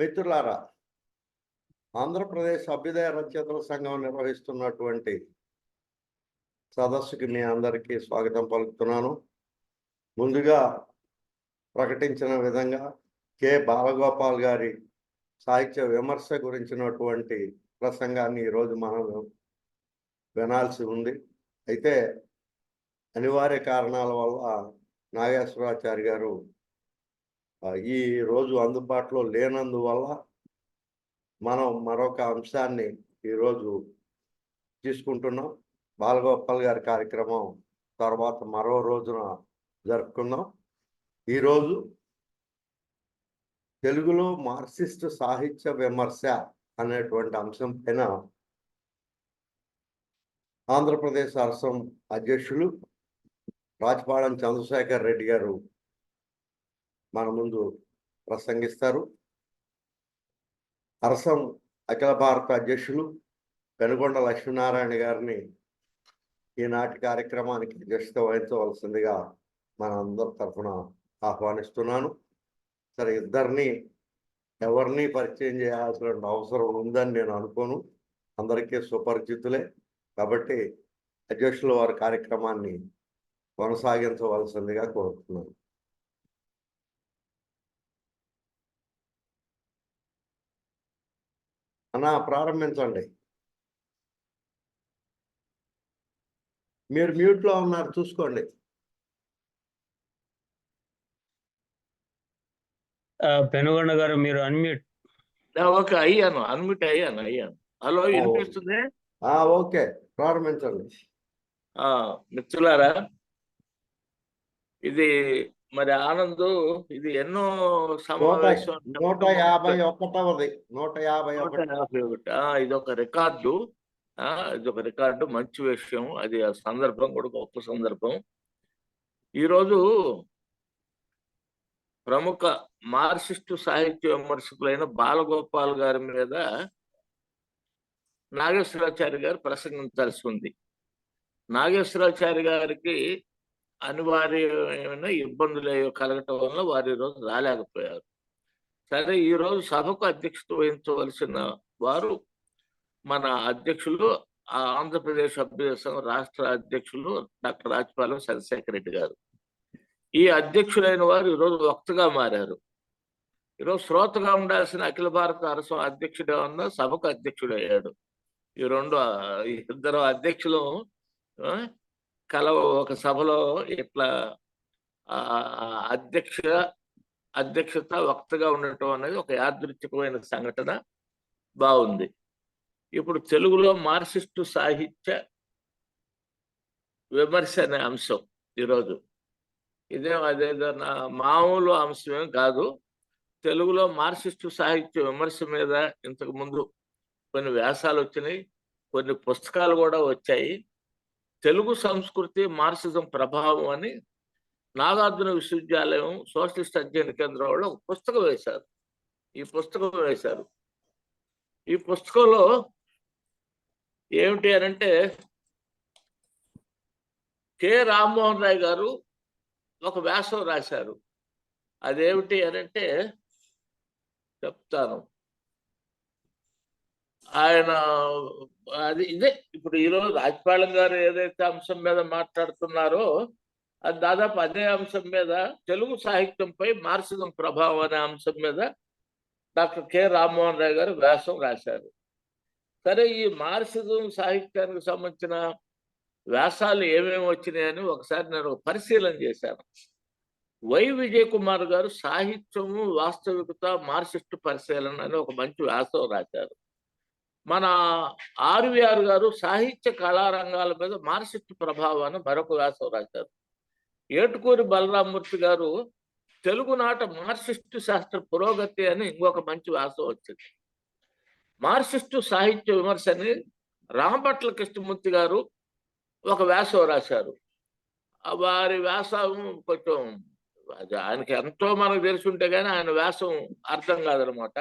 మిత్రులారా, ఆంధ్రప్రదేశ్ అభ్యుదయ రచయితల సంఘం నిర్వహిస్తున్నటువంటి సదస్సుకి మీ అందరికీ స్వాగతం పలుకుతున్నాను. ముందుగా ప్రకటించిన విధంగా కె బాలగోపాల్ గారి సాహిత్య విమర్శ గురించినటువంటి ప్రసంగాన్ని ఈరోజు మనం వినాల్సి ఉంది. అయితే అనివార్య కారణాల వల్ల నాగేశ్వరాచారి గారు ఈ రోజు అందుబాటులో లేనందువల్ల మనం మరొక అంశాన్ని ఈరోజు తీసుకుంటున్నాం. బాలగోపాల్ గారి కార్యక్రమం తర్వాత మరో రోజున జరుపుకుందాం. ఈరోజు తెలుగులో మార్క్సిస్ట్ సాహిత్య విమర్శ అనేటువంటి అంశం పైన ఆంధ్రప్రదేశ్ అరసం అధ్యక్షులు రాజపాళెం చంద్రశేఖర్ రెడ్డి గారు మన ముందు ప్రసంగిస్తారు. అరసం అఖిల భారత అధ్యక్షులు పెనుగొండ లక్ష్మీనారాయణ గారిని ఈనాటి కార్యక్రమానికి అధ్యక్షత వహించవలసిందిగా మన అందరి తరఫున ఆహ్వానిస్తున్నాను. సరే, ఇద్దరిని ఎవరిని పరిచయం చేయాల్సిన అవసరం ఉందని నేను అనుకోను, అందరికీ సుపరిచితులే. కాబట్టి అధ్యక్షులు వారి కార్యక్రమాన్ని కొనసాగించవలసిందిగా కోరుతున్నాను. అన్నా, ప్రారంభించండి. మీరు మ్యూట్లో ఉన్నారు, చూసుకోండి. పెనుగొండ గారు మీరు అన్మ్యూట్. ఓకే, అన్మ్యూట్ అయ్యాను. హలో, వినిపిస్తుంది? ఓకే, ప్రారంభించండి. మిత్రులారా, ఇది మరి ఆనంద్, ఇది ఎన్నో సమావేశం 151. ఇదొక రికార్డు. మంచి విషయం. అది ఆ సందర్భం కూడా గొప్ప సందర్భం. ఈరోజు ప్రముఖ మార్క్సిస్టు సాహిత్య విమర్శకులైన బాలగోపాల్ గారి మీద నాగేశ్వరాచారి గారు ప్రసంగించాల్సి ఉంది. నాగేశ్వరాచారి గారికి అనివార్యమైన ఇబ్బందులు కలగటం వల్ల వారు ఈరోజు రాలేకపోయారు. సరే, ఈరోజు సభకు అధ్యక్షత వహించవలసిన వారు మన అధ్యక్షులు, ఆంధ్రప్రదేశ్ అభ్యుదయ సంఘం రాష్ట్ర అధ్యక్షులు డాక్టర్ రాజపాలెం చంద్రశేఖర్ రెడ్డి గారు. ఈ అధ్యక్షులైన వారు ఈరోజు వక్తగా మారారు. ఈరోజు శ్రోతగా ఉండాల్సిన అఖిల భారత అరసం అధ్యక్షుడు ఉన్న సభకు అధ్యక్షుడు అయ్యాడు. ఇద్దరు అధ్యక్షులు ఒక సభలో ఇట్లా అధ్యక్షత వక్తగా ఉండటం అనేది ఒక యాదృచ్ఛికమైన సంఘటన. బాగుంది. ఇప్పుడు తెలుగులో మార్క్సిస్టు సాహిత్య విమర్శ అనే అంశం ఈరోజు అదేదో మామూలు అంశమేం కాదు. తెలుగులో మార్క్సిస్టు సాహిత్య విమర్శ మీద ఇంతకు ముందు కొన్ని వ్యాసాలు వచ్చినాయి, కొన్ని పుస్తకాలు కూడా వచ్చాయి. తెలుగు సంస్కృతి మార్క్సిజం ప్రభావం అని నాగార్జున విశ్వవిద్యాలయం సోషలిస్ట్ అధ్యయన కేంద్రం వాళ్ళు ఒక పుస్తకం వేశారు. ఈ పుస్తకంలో ఏమిటి అనంటే, కె రామ్మోహన్ రాయ్ గారు ఒక వ్యాసం రాశారు. అదేమిటి అనంటే చెప్తాను. ఆయన ఇదే ఇప్పుడు ఈరోజు రాజపాళెం గారు ఏదైతే అంశం మీద మాట్లాడుతున్నారో అది దాదాపు అదే అంశం మీద, తెలుగు సాహిత్యంపై మార్క్సిజం ప్రభావం అనే అంశం మీద డాక్టర్ కె రామ్మోహన్ రాయ్ గారు వ్యాసం రాశారు. సరే, ఈ మార్క్సిజం సాహిత్యానికి సంబంధించిన వ్యాసాలు ఏమేమి వచ్చినాయని ఒకసారి నేను పరిశీలన చేశాను. వై విజయ్ కుమార్ గారు సాహిత్యము వాస్తవికత మార్క్సిస్టు పరిశీలన అని ఒక మంచి వ్యాసం రాశారు. మన ఆర్వీఆర్ గారు సాహిత్య కళారంగాల మీద మార్క్సిస్టు ప్రభావాన్ని మరొక వ్యాసం రాశారు. ఏటుకూరి బలరామూర్తి గారు తెలుగునాట మార్క్సిస్టు శాస్త్ర పురోగతి అని ఇంకొక మంచి వ్యాసం వచ్చింది. మార్క్సిస్టు సాహిత్య విమర్శని రామపట్ల కృష్ణమూర్తి గారు ఒక వ్యాసం రాశారు. వారి వ్యాసం కొంచెం ఆయనకి ఎంతో మనకు తెలుసుంటే కానీ ఆయన వ్యాసం అర్థం కాదనమాట.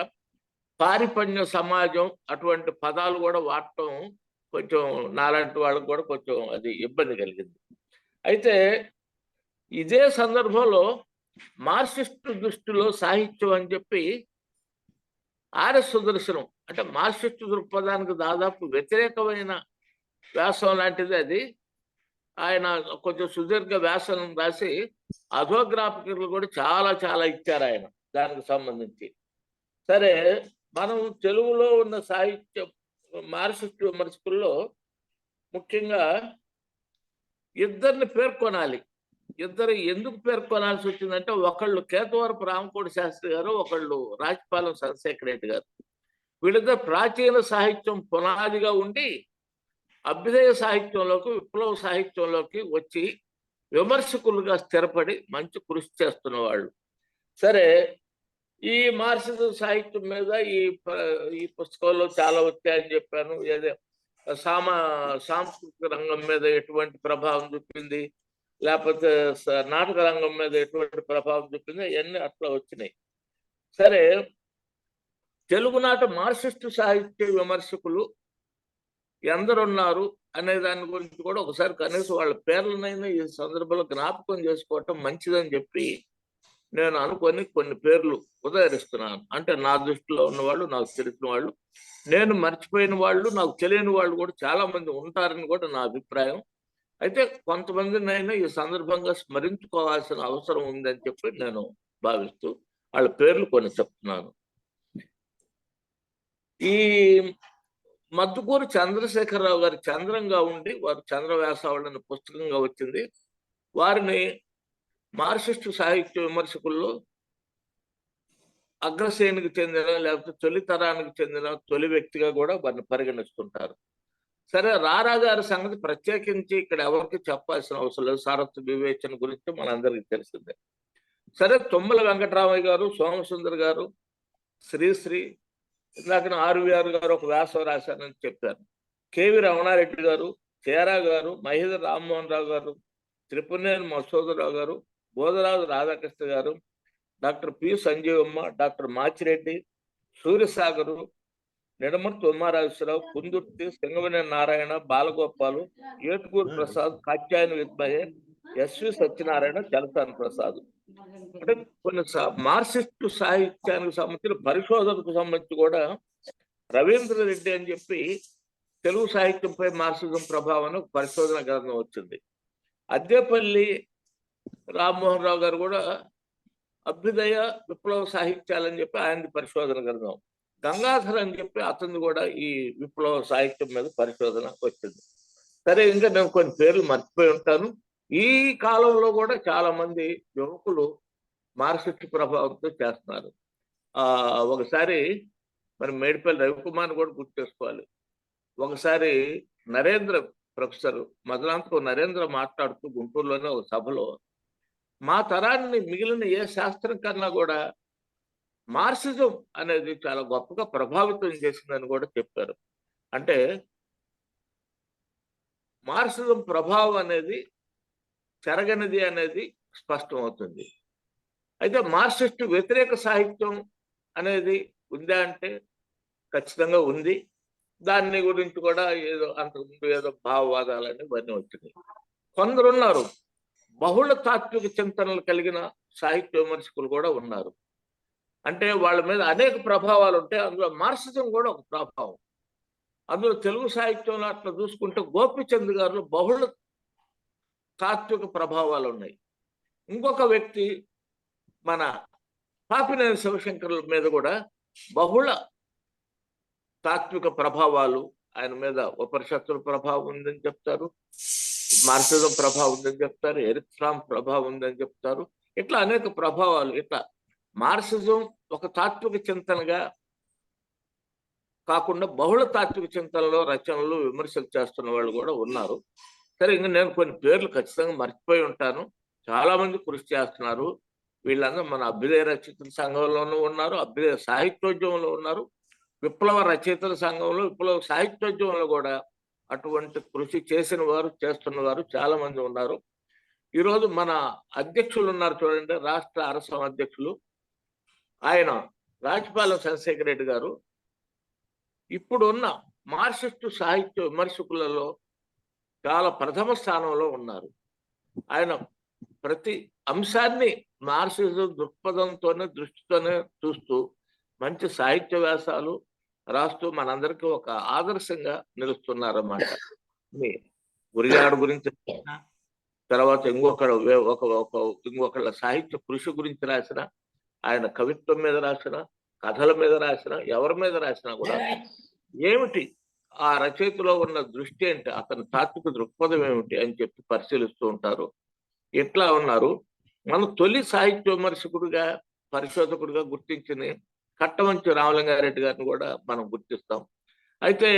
పారిపణ్య సమాజం అటువంటి పదాలు కూడా వాడటం కొంచెం నాలాంటి వాళ్ళకు కూడా కొంచెం అది ఇబ్బంది కలిగింది. అయితే ఇదే సందర్భంలో మార్క్సిస్టు దృష్టిలో సాహిత్యం అని చెప్పి ఆర్ఎస్ సుదర్శనం అంటే మార్క్సిస్టు దృక్పథానికి దాదాపు వ్యతిరేకమైన వ్యాసం లాంటిది అది. ఆయన కొంచెం సుదీర్ఘ వ్యాసం రాసి అధోగ్రాఫికలు కూడా చాలా చాలా ఇచ్చారు ఆయన దానికి సంబంధించి. సరే, మనం తెలుగులో ఉన్న సాహిత్యం మార్క్సిస్టు విమర్శకుల్లో ముఖ్యంగా ఇద్దరిని పేర్కొనాలి. ఇద్దరు ఎందుకు పేర్కొనాల్సి వచ్చిందంటే, ఒకళ్ళు కేతవరపు రామకోటి శాస్త్రి గారు, ఒకళ్ళు రాజపాలెం చంద్రశేఖర్ రెడ్డి గారు. వీళ్ళిద్దరు ప్రాచీన సాహిత్యం పునాదిగా ఉండి అభ్యుదయ సాహిత్యంలోకి, విప్లవ సాహిత్యంలోకి వచ్చి విమర్శకులుగా స్థిరపడి మంచి కృషి చేస్తున్న వాళ్ళు. సరే, ఈ మార్క్సిజం సాహిత్యం మీద ఈ పుస్తకంలో చాలా వచ్చాయని చెప్పాను. ఏదో సాంస్కృతిక రంగం మీద ఎటువంటి ప్రభావం చూపింది, లేకపోతే నాటక రంగం మీద ఎటువంటి ప్రభావం చూపింది, అవన్నీ అట్లా వచ్చినాయి. సరే, తెలుగునాట మార్క్సిస్టు సాహిత్య విమర్శకులు ఎందరున్నారు అనే దాని గురించి కూడా ఒకసారి కనీసం వాళ్ళ పేర్లనైనా ఈ సందర్భంలో జ్ఞాపకం చేసుకోవటం మంచిదని చెప్పి నేను అనుకొని కొన్ని పేర్లు ఉదహరిస్తున్నాను. అంటే నా దృష్టిలో ఉన్నవాళ్ళు, నాకు తెలిసిన వాళ్ళు, నేను మర్చిపోయిన వాళ్ళు, నాకు తెలియని వాళ్ళు కూడా చాలా మంది ఉంటారని కూడా నా అభిప్రాయం. అయితే కొంతమందినైనా ఈ సందర్భంగా స్మరించుకోవాల్సిన అవసరం ఉందని చెప్పి నేను భావిస్తూ వాళ్ళ పేర్లు కొన్ని చెప్తున్నాను. ఈ మద్దుకూరు చంద్రశేఖరరావు గారి చంద్రంగా ఉండి, వారు చంద్రవ్యాసావళిని పుస్తకంగా వచ్చింది. వారిని మార్క్సిస్టు సాహిత్య విమర్శకుల్లో అగ్రశ్రేణికి చెందిన, లేకపోతే తొలి తరానికి చెందిన తొలి వ్యక్తిగా కూడా వారిని పరిగణిస్తుంటారు. సరే, రారా గారి సంగతి ప్రత్యేకించి ఇక్కడ ఎవరికి చెప్పాల్సిన అవసరం లేదు. సారథ్య వివేచన గురించి మనందరికీ తెలిసిందే. సరే, తుమ్మల వెంకటరామయ్య గారు, సోమసుందర్ గారు, శ్రీశ్రీ, ఇందాక ఆర్వీఆర్ గారు ఒక వ్యాసం రాశారని చెప్పారు. కేవి రమణారెడ్డి గారు, చేరా గారు, మహిళ రామ్మోహన్ రావు గారు, త్రిపునేని మసూదరావు గారు, బోధరాజు రాధాకృష్ణ గారు, doctor P Sanjeevamma, doctor Machireddy, Suryasagar, Nidamarthi Umarajeswararao, Kundurthi, Singavaneni Narayana, Balagopal, Etukuri Prasad, Katyayani Vidmayya, SV Satyanarayana, Chalasani Prasad. అంటే కొన్ని మార్క్సిస్టు సాహిత్యానికి సంబంధించిన పరిశోధనకు సంబంధించి కూడా రవీంద్ర రెడ్డి అని చెప్పి తెలుగు సాహిత్యంపై మార్క్సిజం ప్రభావం ఒక పరిశోధన గ్రంథం వచ్చింది. అద్దేపల్లి రామ్మోహన్ రావు గారు కూడా అభ్యుదయ విప్లవ సాహిత్యాలని చెప్పి ఆయనది పరిశోధన గ్రంథం. గంగాధర్ అని చెప్పి అతను కూడా ఈ విప్లవ సాహిత్యం మీద పరిశోధన వచ్చింది. సరే, ఇంకా నేను కొన్ని పేర్లు మర్చిపోయి ఉంటాను. ఈ కాలంలో కూడా చాలా మంది యువకులు మార్క్సిస్టు ప్రభావంతో చేస్తున్నారు. ఒకసారి మరి మేడిపల్లి రవికుమార్ కూడా గుర్తు చేసుకోవాలి. ఒకసారి నరేంద్ర, ప్రొఫెసర్ మధురాంతకం నరేంద్ర మాట్లాడుతూ గుంటూరులోనే ఒక సభలో, మా తరాన్ని మిగిలిన ఏ శాస్త్రం కన్నా కూడా మార్క్సిజం అనేది చాలా గొప్పగా ప్రభావితం చేసిందని కూడా చెప్పారు. అంటే మార్క్సిజం ప్రభావం అనేది చెరగనిది అనేది స్పష్టమవుతుంది. అయితే మార్క్సిస్టు వ్యతిరేక సాహిత్యం అనేది ఉందా అంటే ఖచ్చితంగా ఉంది. దాని గురించి కూడా ఏదో అంతకుముందు ఏదో భావవాదాలని ఇవన్నీ వచ్చినాయి. కొందరున్నారు బహుళ తాత్విక చింతనలు కలిగిన సాహిత్య విమర్శకులు కూడా ఉన్నారు. అంటే వాళ్ళ మీద అనేక ప్రభావాలు ఉంటాయి. అందులో మార్క్సిజం కూడా ఒక ప్రభావం. అందులో తెలుగు సాహిత్యంలో అట్లా చూసుకుంటే గోపీచంద్ గారు బహుళ తాత్విక ప్రభావాలు ఉన్నాయి. ఇంకొక వ్యక్తి మన పాపినేని శివశంకరుల మీద కూడా బహుళ తాత్విక ప్రభావాలు ఆయన మీద ఉపనిషత్తుల ప్రభావం ఉందని చెప్తారు, మార్క్సిజం ప్రభావం ఉందని చెప్తారు, ఎరిక్ ఫ్రామ్ ప్రభావం ఉందని చెప్తారు. ఇట్లా అనేక ప్రభావాలు. ఇట్లా మార్క్సిజం ఒక తాత్విక చింతనగా కాకుండా బహుళ తాత్విక చింతనలో రచనలు, విమర్శలు చేస్తున్న వాళ్ళు కూడా ఉన్నారు. సరే, ఇంకా నేను కొన్ని పేర్లు ఖచ్చితంగా మర్చిపోయి ఉంటాను. చాలా మంది కృషి చేస్తున్నారు. వీళ్ళందరూ మన అభ్యుదయ రచయితల సంఘంలోనూ ఉన్నారు, అభ్యుదయ సాహిత్యోద్యమంలో ఉన్నారు, విప్లవ రచయితల సంఘంలో, విప్లవ సాహిత్యోద్యమంలో కూడా అటువంటి కృషి చేసిన వారు, చేస్తున్న వారు చాలా మంది ఉన్నారు. ఈరోజు మన అధ్యక్షులు ఉన్నారు చూడండి, రాష్ట్ర అరసం అధ్యక్షులు, ఆయన రాజపాలెం చంద్రశేఖర్ రెడ్డి గారు ఇప్పుడున్న మార్క్సిస్టు సాహిత్య విమర్శకులలో చాలా ప్రథమ స్థానంలో ఉన్నారు. ఆయన ప్రతి అంశాన్ని మార్క్సిజం దృక్పథంతోనే, దృష్టితోనే చూస్తూ మంచి సాహిత్య వ్యాసాలు రాస్తూ మనందరికీ ఒక ఆదర్శంగా నిలుస్తున్నారన్నమాట. గురిగాడు గురించి రాసిన, తర్వాత ఇంకొకళ్ళ సాహిత్య కృషి గురించి రాసిన, ఆయన కవిత్వం మీద రాసిన, కథల మీద రాసిన, ఎవరి మీద రాసినా కూడా ఏమిటి ఆ రచయితలో ఉన్న దృష్టి ఏంటి, అతని తాత్విక దృక్పథం ఏమిటి అని చెప్పి పరిశీలిస్తూ ఉంటారు. ఇట్లా ఉన్నారు. మన తొలి సాహిత్య విమర్శకుడిగా, పరిశోధకుడిగా గుర్తించిన కట్టమంచి రామలింగారెడ్డి గారిని కూడా మనం గుర్తిస్తాం. అయితే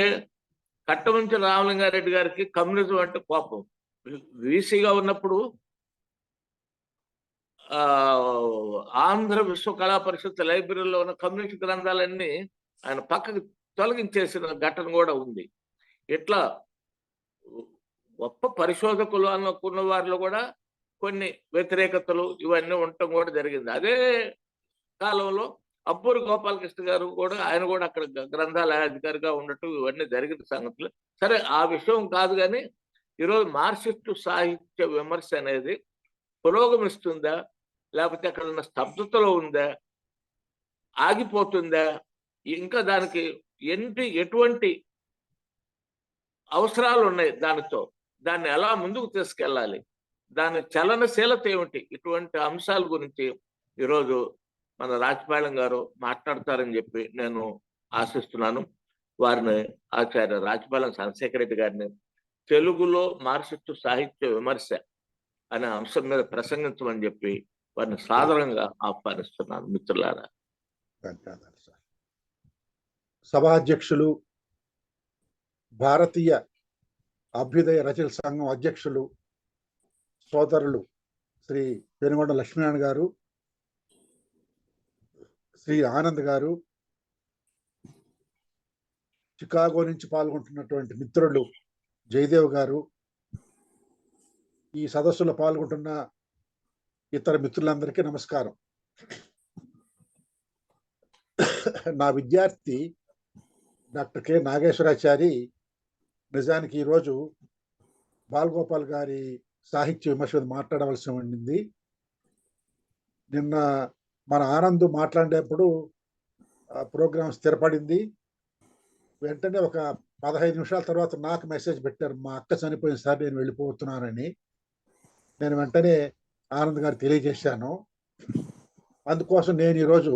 కట్టమంచి రామలింగారెడ్డి గారికి కమ్యూనిజం అంటే కోపం. వీసీగా ఉన్నప్పుడు ఆంధ్ర విశ్వ కళా పరిషత్ లైబ్రరీలో ఉన్న కమ్యూనిస్ట్ గ్రంథాలన్నీ ఆయన పక్కకి తొలగించేసిన ఘటన కూడా ఉంది. ఇట్లా గొప్ప పరిశోధకులు అనుకున్న వారిలో కూడా కొన్ని వ్యతిరేకతలు ఇవన్నీ ఉండటం కూడా జరిగింది. అదే కాలంలో అబ్బూరి గోపాలకృష్ణ గారు కూడా, ఆయన కూడా అక్కడ గ్రంథాలయ అధికారిగా ఉండటం ఇవన్నీ జరిగిన సంగతులు. సరే, ఆ విషయం కాదు. కానీ ఈరోజు మార్క్సిస్టు సాహిత్య విమర్శ అనేది పురోగమిస్తుందా, లేకపోతే అక్కడ ఉన్న స్తబ్దతలో ఉందా, ఆగిపోతుందా, ఇంకా దానికి ఎటువంటి అవసరాలు ఉన్నాయి, దాన్ని ఎలా ముందుకు తీసుకెళ్ళాలి, దాని చలనశీలత ఏమిటి, ఇటువంటి అంశాల గురించి ఈరోజు మన రాజపాళెం గారు మాట్లాడతారని చెప్పి నేను ఆశిస్తున్నాను. వారిని ఆచార్య రాజపాళెం చంద్రశేఖర రెడ్డి గారిని తెలుగులో మార్క్సిస్టు సాహిత్య విమర్శ అనే అంశం మీద ప్రసంగించమని చెప్పి వారిని సాదరంగా ఆహ్వానిస్తున్నాను. మిత్రులారా, ధన్యవాదాలు సార్. సభాధ్యక్షులు, భారతీయ అభ్యుదయ రచయితల సంఘం అధ్యక్షులు సోదరులు శ్రీ పెనుగొండ లక్ష్మీనారాయణ గారు, శ్రీ ఆనంద్ గారు, చికాగో నుంచి పాల్గొంటున్నటువంటి మిత్రులు జయదేవ్ గారు, ఈ సదస్సులో పాల్గొంటున్న ఇతర మిత్రులందరికీ నమస్కారం. నా విద్యార్థి డాక్టర్ కె నాగేశ్వరాచారి నిజానికి ఈరోజు బాలగోపాల్ గారి సాహిత్య విమర్శ మీద మాట్లాడవలసి ఉండింది. నిన్న మన ఆనంద్ మాట్లాడేప్పుడు ప్రోగ్రాం స్థిరపడింది. వెంటనే ఒక 15 నిమిషాల తర్వాత నాకు మెసేజ్ పెట్టారు, మా అక్క చనిపోయిన సార్ నేను వెళ్ళిపోతున్నానని. నేను వెంటనే ఆనంద్ గారు తెలియజేశాను. అందుకోసం నేను ఈరోజు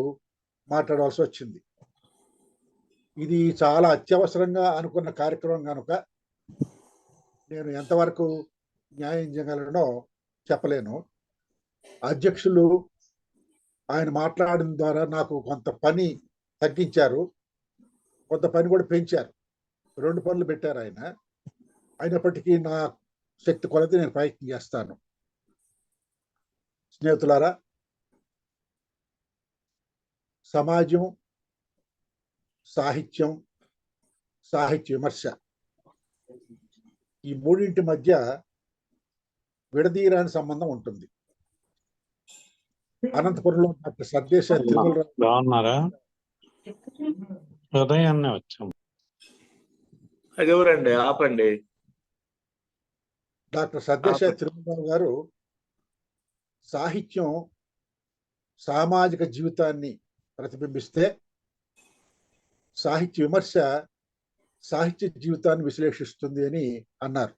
మాట్లాడవలసి వచ్చింది. ఇది చాలా అత్యవసరంగా అనుకున్న కార్యక్రమం కనుక నేను ఎంతవరకు న్యాయం చేయగలనో చెప్పలేను. అధ్యక్షులు ఆయన మాట్లాడిన ద్వారా నాకు కొంత పని తగ్గించారు, కొంత పని కూడా పెంచారు. 2 పనులు పెట్టారు ఆయన. అయినప్పటికీ నా శక్తి కొలది నేను ప్రయత్నం చేస్తాను. స్నేహితులారా, సమాజం, సాహిత్యం, సాహిత్య విమర్శ, ఈ మూడింటి మధ్య విడదీయరాని సంబంధం ఉంటుంది. అనంతపురంలో డాక్టర్ సర్దేశ బాగున్నారా? ఉదయాన్నే వచ్చాం. అది ఎవరండి? ఆపండి. డాక్టర్ సర్దేశ తిరుమలరావు గారు సాహిత్యం సామాజిక జీవితాన్ని ప్రతిబింబిస్తే, సాహిత్య విమర్శ సాహిత్య జీవితాన్ని విశ్లేషిస్తుంది అని అన్నారు.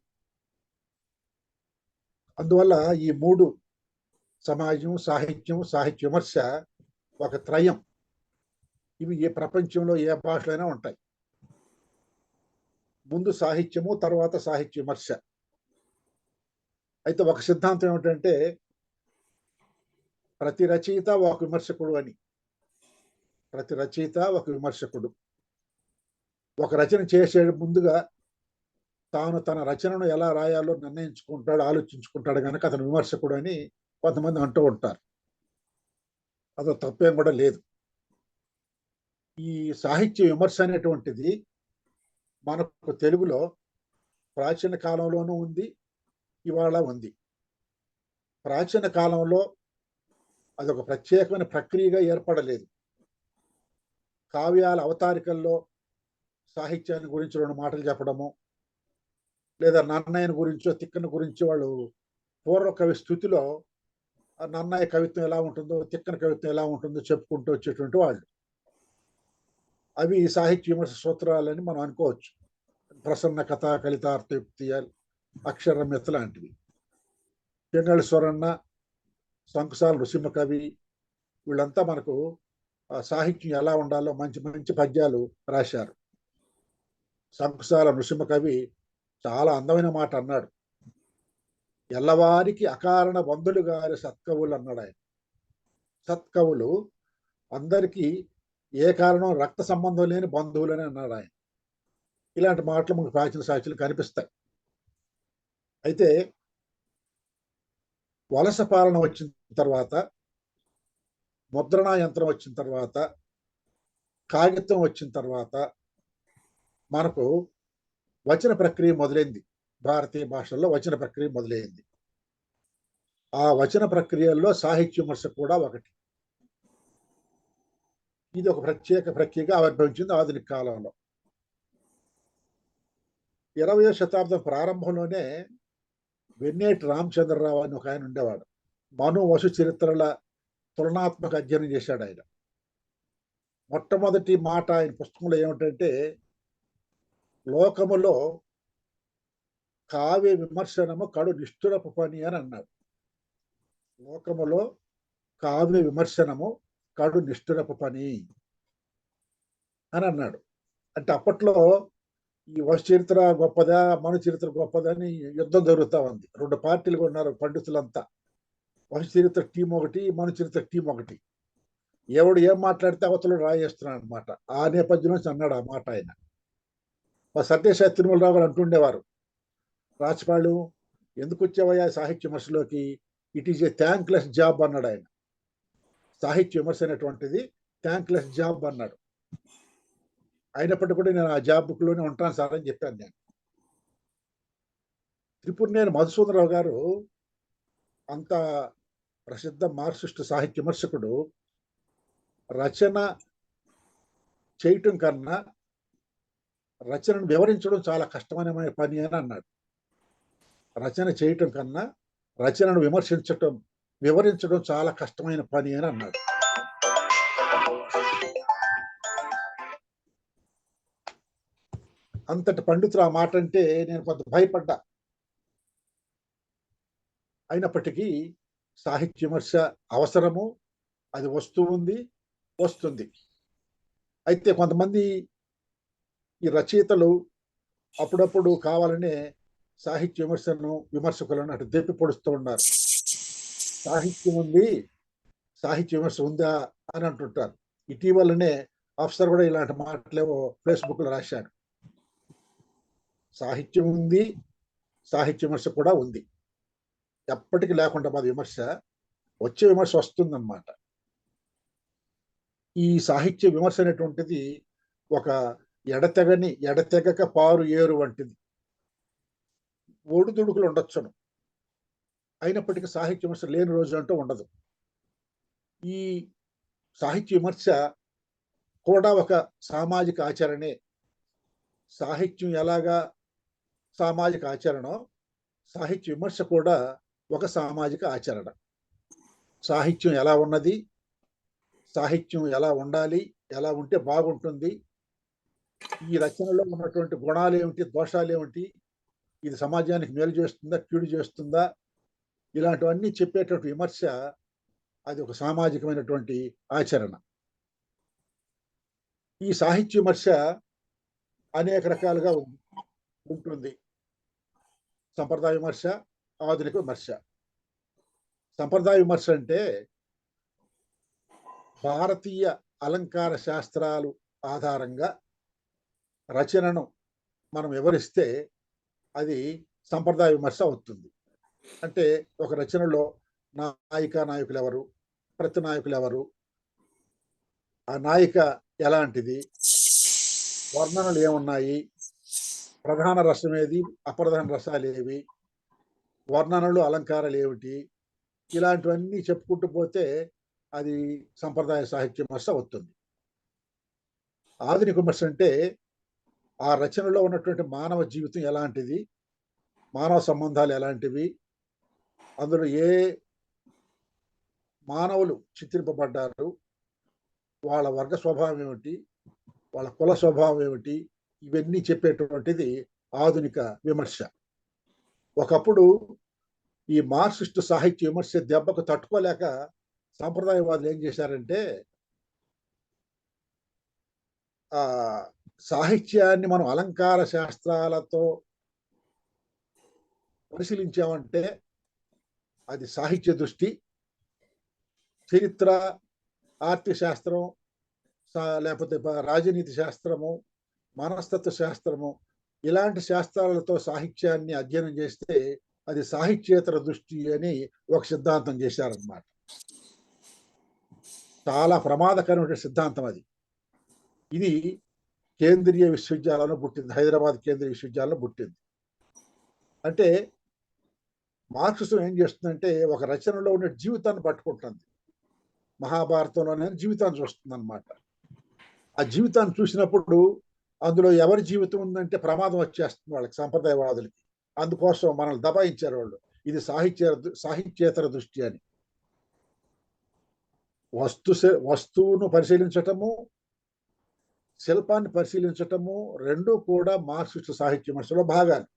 అందువల్ల ఈ 3 సమాజం, సాహిత్యం, సాహిత్య విమర్శ ఒక త్రయం. ఇవి ఏ ప్రపంచంలో ఏ భాషలైనా ఉంటాయి. ముందు సాహిత్యము, తర్వాత సాహిత్య విమర్శ. అయితే ఒక సిద్ధాంతం ఏమిటంటే ప్రతి రచయిత ఒక విమర్శకుడు అని. ప్రతి రచయిత ఒక విమర్శకుడు. ఒక రచన చేసే ముందుగా తాను తన రచనను ఎలా రాయాలో నిర్ణయించుకుంటాడు, ఆలోచించుకుంటాడు కనుక అతను విమర్శకుడు అని కొంతమంది అంటూ ఉంటారు. అదో తప్పేం కూడా లేదు. ఈ సాహిత్య విమర్శ అనేటువంటిది మనకు తెలుగులో ప్రాచీన కాలంలోనూ ఉంది, ఇవాళ ఉంది. ప్రాచీన కాలంలో అదొక ప్రత్యేకమైన ప్రక్రియగా ఏర్పడలేదు. కావ్యాల అవతారికల్లో సాహిత్యాన్ని గురించి 2 మాటలు చెప్పడము, లేదా నన్నయ్యని గురించో తిక్కన గురించి వాళ్ళు పూర్వ కవి స్థుతిలో నన్నయ్య కవిత్వం ఎలా ఉంటుందో, తిక్కన కవిత్వం ఎలా ఉంటుందో చెప్పుకుంటూ వచ్చేటువంటి వాళ్ళు. అవి సాహిత్య విమర్శ సూత్రాలని మనం అనుకోవచ్చు. ప్రసన్న కథ, కలితార్థయుక్తి, అక్షరమ్యత లాంటివి. పెంగళి స్వరన్న, శంకుశాల నృసింహ కవి వీళ్ళంతా మనకు సాహిత్యం ఎలా ఉండాలో మంచి మంచి పద్యాలు రాశారు. శంకుశాల నృసింహ కవి చాలా అందమైన మాట అన్నాడు. ఎల్లవారికి అకారణ బంధులు గారి సత్కవులు అన్నాడు ఆయన. సత్కవులు అందరికీ ఏ కారణం రక్త సంబంధం లేని బంధువులని అన్నాడు ఆయన. ఇలాంటి మాటలు మనకు ప్రాచీన సాహిత్యాలు కనిపిస్తాయి. అయితే వలస పాలన వచ్చిన తర్వాత, ముద్రణా యంత్రం వచ్చిన తర్వాత, కాగితం వచ్చిన తర్వాత మనకు వచన ప్రక్రియ మొదలైంది. భారతీయ భాషల్లో వచన ప్రక్రియ మొదలైంది. ఆ వచన ప్రక్రియల్లో సాహిత్య విమర్శ కూడా ఒకటి. ఇది ఒక ప్రత్యేక ప్రక్రియగా ఆవిర్భవించింది ఆధునిక కాలంలో. 20వ శతాబ్దం ప్రారంభంలోనే వెన్నేటి రామచంద్రరావు అని ఒక ఆయన ఉండేవాడు. మను వసు చరిత్రల తులనాత్మక అధ్యయనం చేశాడు ఆయన. మొట్టమొదటి మాట ఆయన పుస్తకంలో ఏమిటంటే, లోకములో కావ్య విమర్శనము కడు నిష్ఠురపు పని అని అన్నాడు. లోకములో కావ్య విమర్శనము కడు నిష్ఠురపు పని అని అన్నాడు. అంటే అప్పట్లో ఈ వసు చరిత్ర గొప్పదా, మను చరిత్ర గొప్పదా అని యుద్ధం జరుగుతూ ఉంది. 2 పార్టీలుగా ఉన్నారు పండితులంతా. వసు చరిత్ర టీం ఒకటి, మను చరిత్ర టీం ఒకటి. ఎవడు ఏం మాట్లాడితే అవతలు రాయేస్తున్నాడు అనమాట. ఆ నేపథ్యం నుంచి అన్నాడు ఆ మాట ఆయన. మా సత్యసాయి తిరుమలరావు గారు అంటుండేవారు, రాచపాళ్ళు ఎందుకు వచ్చావయ్యా సాహిత్య విమర్శలోకి, it is a thankless job అన్నాడు ఆయన. సాహిత్య విమర్శ అనేటువంటిది థ్యాంక్లెస్ జాబ్ అన్నాడు. అయినప్పటికీ కూడా నేను ఆ జాబ్ బుక్లోనే ఉంటాను సార్ అని చెప్పాను నేను. త్రిపురనేని మధుసూదనరావు గారు అంత ప్రసిద్ధ మార్క్సిస్ట్ సాహిత్య విమర్శకుడు, రచన చేయటం కన్నా రచనను వివరించడం చాలా కష్టమైన పని అని అన్నాడు. రచన చేయటం కన్నా రచనను వివరించడం చాలా కష్టమైన పని అని అన్నాడు. అంతటి పండితులు ఆ మాట అంటే నేను కొంత భయపడ్డా. అయినప్పటికీ సాహిత్య విమర్శ అవసరము, అది వస్తుంది. అయితే కొంతమంది ఈ రచయితలు అప్పుడప్పుడు కావాలనే సాహిత్య విమర్శకులను అటు దెప్పి పొడుస్తూ ఉన్నారు. సాహిత్యం ఉంది, సాహిత్య విమర్శ ఉందా అని అంటుంటారు. ఇటీవలనే ఆఫీసర్ కూడా ఇలాంటి మాటలేవో ఫేస్బుక్లో రాశాడు. సాహిత్యం ఉంది, సాహిత్య విమర్శ కూడా ఉంది. ఎప్పటికీ లేకుండా మాది విమర్శ, వచ్చే విమర్శ వస్తుందన్నమాట. ఈ సాహిత్య విమర్శ అనేటువంటిది ఒక ఎడతెగక పారు ఏరు వంటిది. ఒడిదుడుకులు ఉండొచ్చును, అయినప్పటికీ సాహిత్య విమర్శ లేని రోజు అంటూ ఉండదు. ఈ సాహిత్య విమర్శ కూడా ఒక సామాజిక ఆచరణే. సాహిత్యం ఎలాగా సామాజిక ఆచరణో, సాహిత్య విమర్శ కూడా ఒక సామాజిక ఆచరణ. సాహిత్యం ఎలా ఉన్నది, సాహిత్యం ఎలా ఉండాలి, ఎలా ఉంటే బాగుంటుంది, ఈ రచనలో ఉన్నటువంటి గుణాలు ఏమిటి, దోషాలు ఏమిటి, ఇది సమాజానికి మేలు చేస్తుందా, కీడు చేస్తుందా, ఇలాంటివన్నీ చెప్పేటువంటి విమర్శ అది ఒక సామాజికమైనటువంటి ఆచరణ. ఈ సాహిత్య విమర్శ అనేక రకాలుగా ఉంటుంది. సంప్రదాయ విమర్శ, ఆధునిక విమర్శ. సంప్రదాయ విమర్శ అంటే భారతీయ అలంకార శాస్త్రాలు ఆధారంగా రచనను మనం వివరిస్తే అది సంప్రదాయ విమర్శ అవుతుంది. అంటే ఒక రచనలో నాయకులు ఎవరు, ప్రతి నాయకులు ఎవరు, ఆ నాయిక ఎలాంటిది, వర్ణనలు ఏమున్నాయి, ప్రధాన రసం ఏది, అప్రధాన రసాలు ఏవి, వర్ణనలు అలంకారాలు ఏమిటి, ఇలాంటివన్నీ చెప్పుకుంటూ పోతే అది సంప్రదాయ సాహిత్య విమర్శ అవుతుంది. ఆధునిక విమర్శ అంటే ఆ రచనలో ఉన్నటువంటి మానవ జీవితం ఎలాంటిది, మానవ సంబంధాలు ఎలాంటివి, అందులో ఏ మానవులు చిత్రింపబడ్డారు, వాళ్ళ వర్గ స్వభావం ఏమిటి, వాళ్ళ కుల స్వభావం ఏమిటి, ఇవన్నీ చెప్పేటువంటిది ఆధునిక విమర్శ. ఒకప్పుడు ఈ మార్క్సిస్టు సాహిత్య విమర్శ దెబ్బకు తట్టుకోలేక సాంప్రదాయవాదులు ఏం చేశారంటే, ఆ సాహిత్యాన్ని మనం అలంకార శాస్త్రాలతో పరిశీలించామంటే అది సాహిత్య దృష్టి, చరిత్ర, ఆర్థిక శాస్త్రం, లేకపోతే రాజనీతి శాస్త్రము, మనస్తత్వ శాస్త్రము, ఇలాంటి శాస్త్రాలతో సాహిత్యాన్ని అధ్యయనం చేస్తే అది సాహిత్యేతర దృష్టి అని ఒక సిద్ధాంతం చేశారన్నమాట. చాలా ప్రమాదకరమైన సిద్ధాంతం అది. ఇది కేంద్రీయ విశ్వవిద్యాలయంలో పుట్టింది, హైదరాబాద్ కేంద్రీయ విశ్వవిద్యాలయంలో పుట్టింది. అంటే మార్క్సిజం ఏం చేస్తుందంటే ఒక రచనలో ఉండే జీవితాన్ని పట్టుకుంటుంది. మహాభారతంలోనే జీవితాన్ని చూస్తుంది అన్నమాట. ఆ జీవితాన్ని చూసినప్పుడు అందులో ఎవరి జీవితం ఉందంటే ప్రమాదం వచ్చేస్తుంది వాళ్ళకి, సంప్రదాయవాదులకి. అందుకోసం మనల్ని దబాయించారు వాళ్ళు, ఇది సాహిత్యేతర దృష్టి అని. వస్తువును పరిశీలించటము, శిల్పాన్ని పరిశీలించటము రెండూ కూడా మార్క్సిస్టు సాహిత్య విమర్శలో భాగాలు.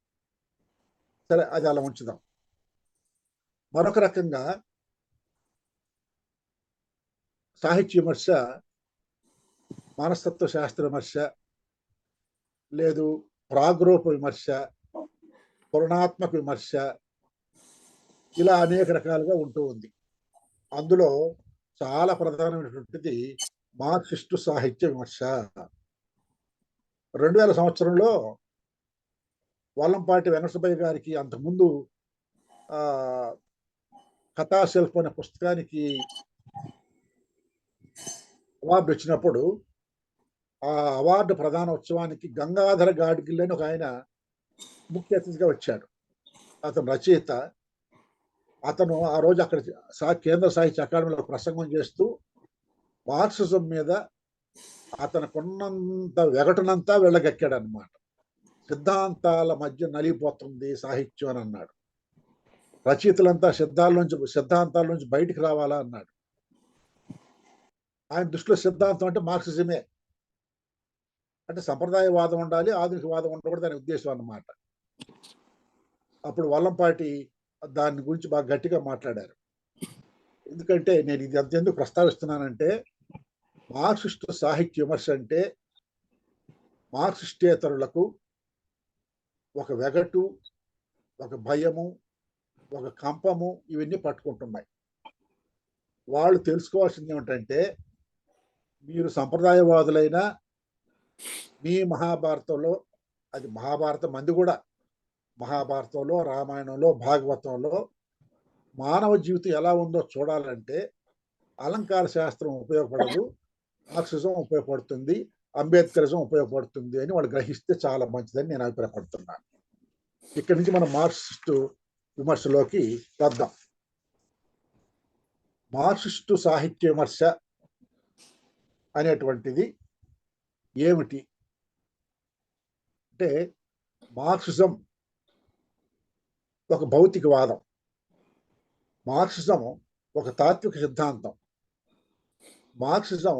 సరే, అది అలా ఉంచుదాం. మరొక రకంగా సాహిత్య విమర్శ మనస్తత్వ శాస్త్ర విమర్శ, లేదు ప్రాగ్రూప విమర్శ, పురణాత్మక విమర్శ, ఇలా అనేక రకాలుగా ఉంటూ ఉంది. అందులో చాలా ప్రధానమైనటువంటిది మార్క్సిస్టు సాహిత్య విమర్శ. 2000 సంవత్సరంలో వల్లంపాటి వెంకటసుబ్బయ్య గారికి అంతకుముందు కథాశిల్పం అనే పుస్తకానికి అవార్డు వచ్చినప్పుడు ఆ అవార్డు ప్రధానోత్సవానికి గంగాధర గాడ్గిల్ అని ఒక ఆయన ముఖ్య అతిథిగా వచ్చాడు. అతను రచయిత. అతను ఆ రోజు అక్కడ కేంద్ర సాహిత్య అకాడమీలో ప్రసంగం చేస్తూ మార్క్సిజం మీద అతనుకున్నంత వెగటనంతా వెళ్ళగక్కాడు అన్నమాట. సిద్ధాంతాల మధ్య నలిగిపోతుంది సాహిత్యం అని అన్నాడు. రచయితలంతా సిద్ధాంతాల నుంచి బయటికి రావాలా అన్నాడు. ఆయన దృష్టిలో సిద్ధాంతం అంటే మార్క్సిజమే, అంటే సంప్రదాయవాదం ఉండాలి, ఆధునికవాదం ఉండకూడదు అనే ఉద్దేశం అన్నమాట. అప్పుడు వల్లంపాటి దాని గురించి బాగా గట్టిగా మాట్లాడారు. ఎందుకంటే నేను ఇది అంతెందుకు ప్రస్తావిస్తున్నానంటే, మార్క్సిస్టు సాహిత్య విమర్శ అంటే మార్క్సిస్టేతరులకు ఒక వెగటు, ఒక భయము, ఒక కంపము, ఇవన్నీ పట్టుకుంటున్నాయి. వాళ్ళు తెలుసుకోవాల్సింది ఏమిటంటే, మీరు సంప్రదాయవాదులైనా మీ మహాభారతంలో, అది మహాభారతం మంది కూడా, మహాభారతంలో, రామాయణంలో, భాగవతంలో మానవ జీవితం ఎలా ఉందో చూడాలంటే అలంకార శాస్త్రం ఉపయోగపడదు, మార్క్సిజం ఉపయోగపడుతుంది, అంబేద్కరిజం ఉపయోగపడుతుంది అని వాళ్ళు గ్రహిస్తే చాలా మంచిదని నేను అభిప్రాయపడుతున్నాను. ఇక్కడి నుంచి మనం మార్క్సిస్టు విమర్శలోకి వద్దాం. మార్క్సిస్టు సాహిత్య విమర్శ అనేటువంటిది ఏమిటి అంటే, మార్క్సిజం ఒక భౌతికవాదం, మార్క్సిజం ఒక తాత్విక సిద్ధాంతం, మార్క్సిజం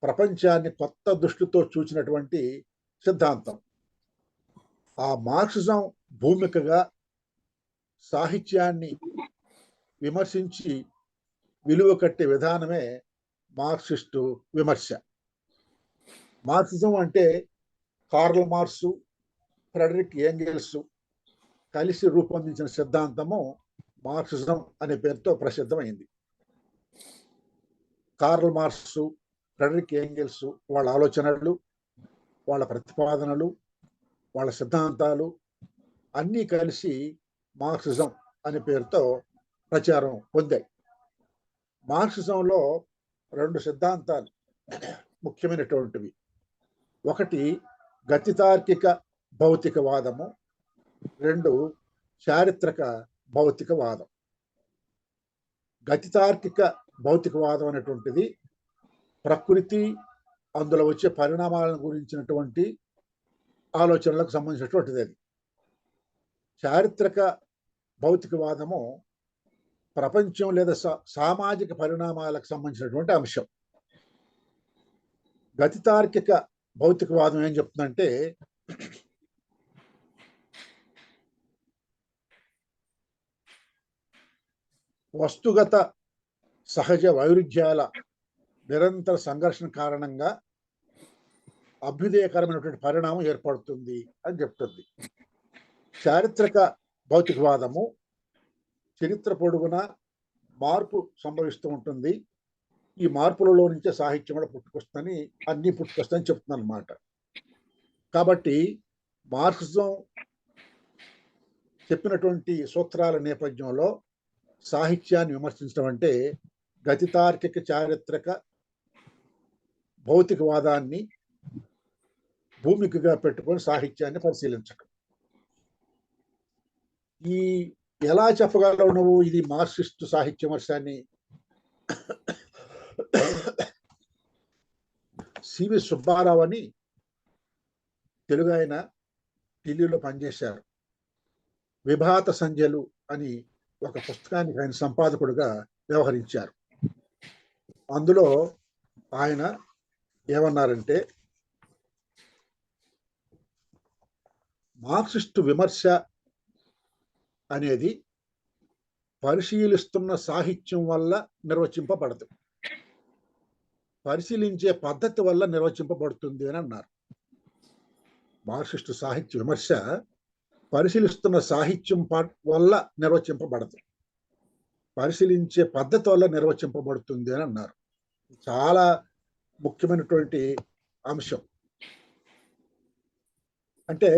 ప్రపంచాన్ని కొత్త దృష్టితో చూసినటువంటి సిద్ధాంతం. ఆ మార్క్సిజం భూమికగా సాహిత్యాన్ని విమర్శించి విలువ కట్టే విధానమే మార్క్సిస్టు విమర్శ. మార్క్సిజం అంటే కార్ల్ మార్క్స్, ఫ్రెడరిక్ ఏంగెల్స్ కలిసి రూపొందించిన సిద్ధాంతము మార్క్సిజం అనే పేరుతో ప్రసిద్ధమైంది. కార్ల్ మార్క్స్, ఫ్రెడరిక్ ఏంగెల్స్ వాళ్ళ ఆలోచనలు, వాళ్ళ ప్రతిపాదనలు, వాళ్ళ సిద్ధాంతాలు అన్నీ కలిసి మార్క్సిజం అనే పేరుతో ప్రచారం పొందాయి. మార్క్సిజంలో 2 సిద్ధాంతాలు ముఖ్యమైనటువంటివి. ఒకటి గతితార్కిక భౌతికవాదము, 2 చారిత్రక భౌతికవాదం. గతితార్కిక భౌతికవాదం అనేటువంటిది ప్రకృతి, అందులో వచ్చే పరిణామాలను గురించినటువంటి ఆలోచనలకు సంబంధించినటువంటిది. అది చారిత్రక భౌతికవాదము ప్రపంచం లేదా సామాజిక పరిణామాలకు సంబంధించినటువంటి అంశం. గతితార్కిక భౌతికవాదం ఏం చెప్తుందంటే వస్తుగత సహజ వైరుధ్యాల నిరంతర సంఘర్షణ కారణంగా అభ్యుదయకరమైనటువంటి పరిణామం ఏర్పడుతుంది అని చెప్తుంది. చారిత్రక భౌతికవాదము చరిత్ర పొడుగునా మార్పు సంభవిస్తూ ఉంటుంది. ఈ మార్పులలో నుంచే సాహిత్యం కూడా పుట్టుకొస్తుందని అన్ని పుట్టుకొస్తాయని చెప్తుంది అనమాట. కాబట్టి మార్క్సిజం చెప్పినటువంటి సూత్రాల నేపథ్యంలో సాహిత్యాన్ని విమర్శించడం అంటే గతితార్కిక చారిత్రక భౌతికవాదాన్ని భూమికగా పెట్టుకొని సాహిత్యాన్ని పరిశీలించడం. ఈ ఎలా చెప్పగలవు నువ్వు ఇది మార్క్సిస్టు సాహిత్య విమర్శని? సివి సుబ్బారావు అని తెలుగు ఆయన ఢిల్లీలో పనిచేశారు. విభాత సంధ్యలు అని ఒక పుస్తకానికి ఆయన సంపాదకుడుగా వ్యవహరించారు. అందులో ఆయన ఏమన్నారంటే, మార్క్సిస్టు విమర్శ అనేది పరిశీలిస్తున్న సాహిత్యం వల్ల నిర్వచింపబడదు, పరిశీలించే పద్ధతి వల్ల నిర్వచింపబడుతుంది అని అన్నారు. మార్క్సిస్టు సాహిత్య విమర్శ పరిశీలిస్తున్న సాహిత్యం వల్ల నిర్వచింపబడదు, పరిశీలించే పద్ధతి వల్ల నిర్వచింపబడుతుంది అని అన్నారు. చాలా ముఖ్యమైనటువంటి అంశం. అంటే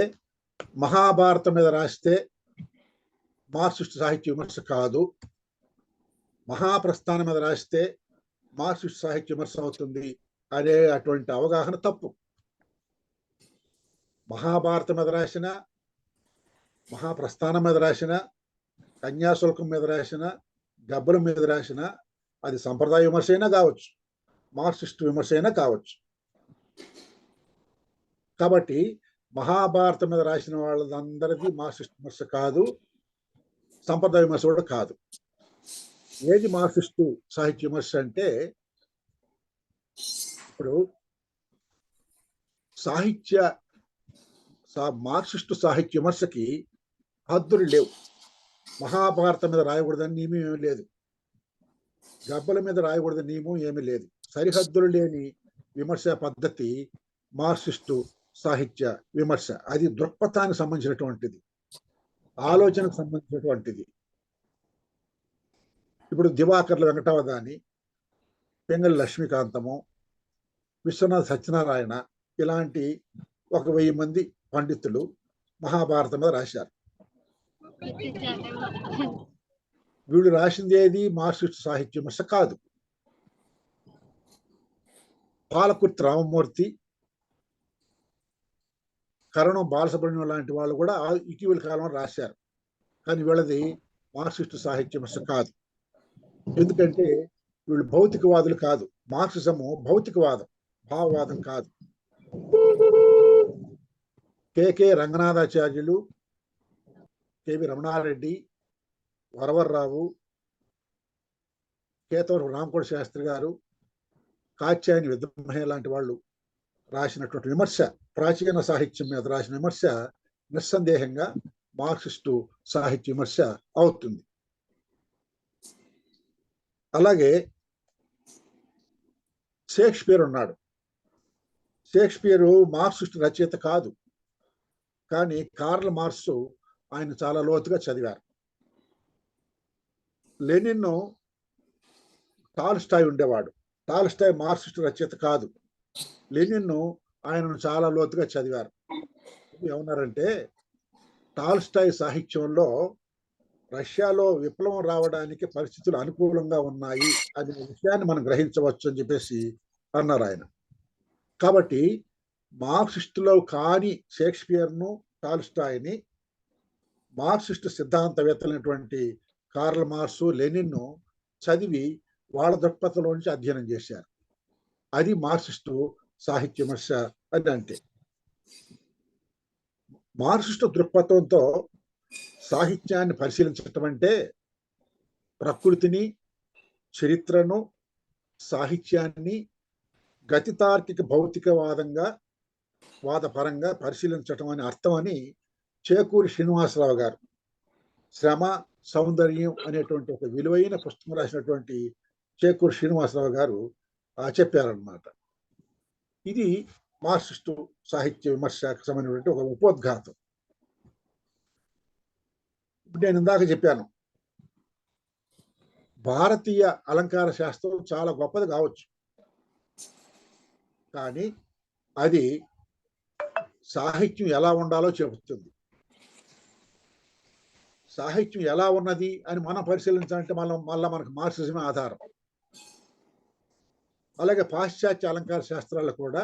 మహాభారతం మీద రాస్తే మార్క్సిస్టు సాహిత్య విమర్శ కాదు, మహాప్రస్థానం మీద రాస్తే మార్క్సిస్టు సాహిత్య విమర్శ అవుతుంది అనే అటువంటి అవగాహన తప్పు. మహాభారతం మీద రాసిన, మహాప్రస్థానం మీద రాసిన, కన్యాశుల్కం మీద రాసిన, గబ్బలం మీద రాసిన అది సంప్రదాయ విమర్శ అయినా కావచ్చు, మార్క్సిస్టు విమర్శ అయినా కావచ్చు. కాబట్టి మహాభారతం మీద రాసిన వాళ్ళందరిది మార్క్సిస్టు విమర్శ కాదు, సంప్రదాయ విమర్శ కూడా కాదు. ఏది మార్క్సిస్టు సాహిత్య విమర్శ అంటే, ఇప్పుడు మార్క్సిస్టు సాహిత్య విమర్శకి హద్దులు లేవు. మహాభారతం మీద రాయకూడదని నియమం ఏమీ లేదు, గబ్బల మీద రాయకూడదని నియమం ఏమీ లేదు. సరిహద్దులు లేని విమర్శ పద్ధతి మార్క్సిస్టు సాహిత్య విమర్శ. అది దృక్పథానికి సంబంధించినటువంటిది, ఆలోచనకు సంబంధించినటువంటిది. ఇప్పుడు దివాకర్ల వెంకటావధాని, పెంగళి లక్ష్మీకాంతము, విశ్వనాథ సత్యనారాయణ ఇలాంటి 1000 మంది పండితులు మహాభారతం మీద రాశారు. వీళ్ళు రాసింది ఏది మార్క్సిస్టు సాహిత్య విమర్శ కాదు. పాలకుర్తి రామమూర్తి, కరణం బాలసుబ్రహ్మణ్యం లాంటి వాళ్ళు కూడా ఇటీవల కాలంలో రాశారు. కానీ వీళ్ళది మార్క్సిస్టు సాహిత్య విమర్శ కాదు. ఎందుకంటే వీళ్ళు భౌతికవాదులు కాదు. మార్క్సిజము భౌతికవాదం, భావవాదం కాదు. కె రంగనాథాచార్యులు, కెవి రమణారెడ్డి, వరవర్రావు, కేతవరపు రామకోటి శాస్త్రి గారు, కాత్యాయని విద్మహే లాంటి వాళ్ళు రాసినటువంటి విమర్శ, ప్రాచీన సాహిత్యం మీద రాసిన విమర్శ నిస్సందేహంగా మార్క్సిస్టు సాహిత్య విమర్శ అవుతుంది. అలాగే షేక్స్పియర్ ఉన్నాడు. షేక్స్పియరు మార్క్సిస్టు రచయిత కాదు, కానీ కార్ల్ మార్క్స్ ఆయన చాలా లోతుగా చదివారు. లెనిన్, టాల్స్టాయ్ ఉండేవాడు. టాల్స్టాయ్ మార్క్సిస్టు రచయిత కాదు, లెనిన్ ఆయనను చాలా లోతుగా చదివారు. ఏమన్నారంటే, టాల్స్టాయ్ సాహిత్యంలో రష్యాలో విప్లవం రావడానికి పరిస్థితులు అనుకూలంగా ఉన్నాయి అనే విషయాన్ని మనం గ్రహించవచ్చు అని చెప్పేసి అన్నారు ఆయన. కాబట్టి మార్క్సిస్టులో కాని షేక్స్పియర్ను, టాల్స్టాయ్ని మార్క్సిస్టు సిద్ధాంతవేత్తలైనటువంటి కార్ల్ మార్క్స్, లెనిన్ను చదివి వాళ్ళ దృక్పథంలో నుంచి అధ్యయనం చేశారు. అది మార్క్సిస్టు సాహిత్య విమర్శ అని అంటే. మార్క్సిస్టు దృక్పథంతో సాహిత్యాన్ని పరిశీలించటం అంటే ప్రకృతిని, చరిత్రను, సాహిత్యాన్ని గతితార్కిక భౌతికవాదంగా వాదపరంగా పరిశీలించటం అని అర్థం అని చేకూరి శ్రీనివాసరావు గారు శ్రమ సౌందర్యం అనేటువంటి ఒక విలువైన పుస్తకం రాసినటువంటి చేకూరి శ్రీనివాసరావు గారు చెప్పారనమాట. ఇది మార్క్సిస్టు సాహిత్య విమర్శకు సంబంధించినటువంటి ఒక ఉపోద్ఘాతం. ఇప్పుడు నేను ఇందాక చెప్పాను, భారతీయ అలంకార శాస్త్రం చాలా గొప్పది కావచ్చు, కానీ అది సాహిత్యం ఎలా ఉండాలో చెబుతుంది. సాహిత్యం ఎలా ఉన్నది అని మనం పరిశీలించాలంటే మళ్ళా మనకు మార్క్సిజమే ఆధారం. అలాగే పాశ్చాత్య అలంకార శాస్త్రాలు కూడా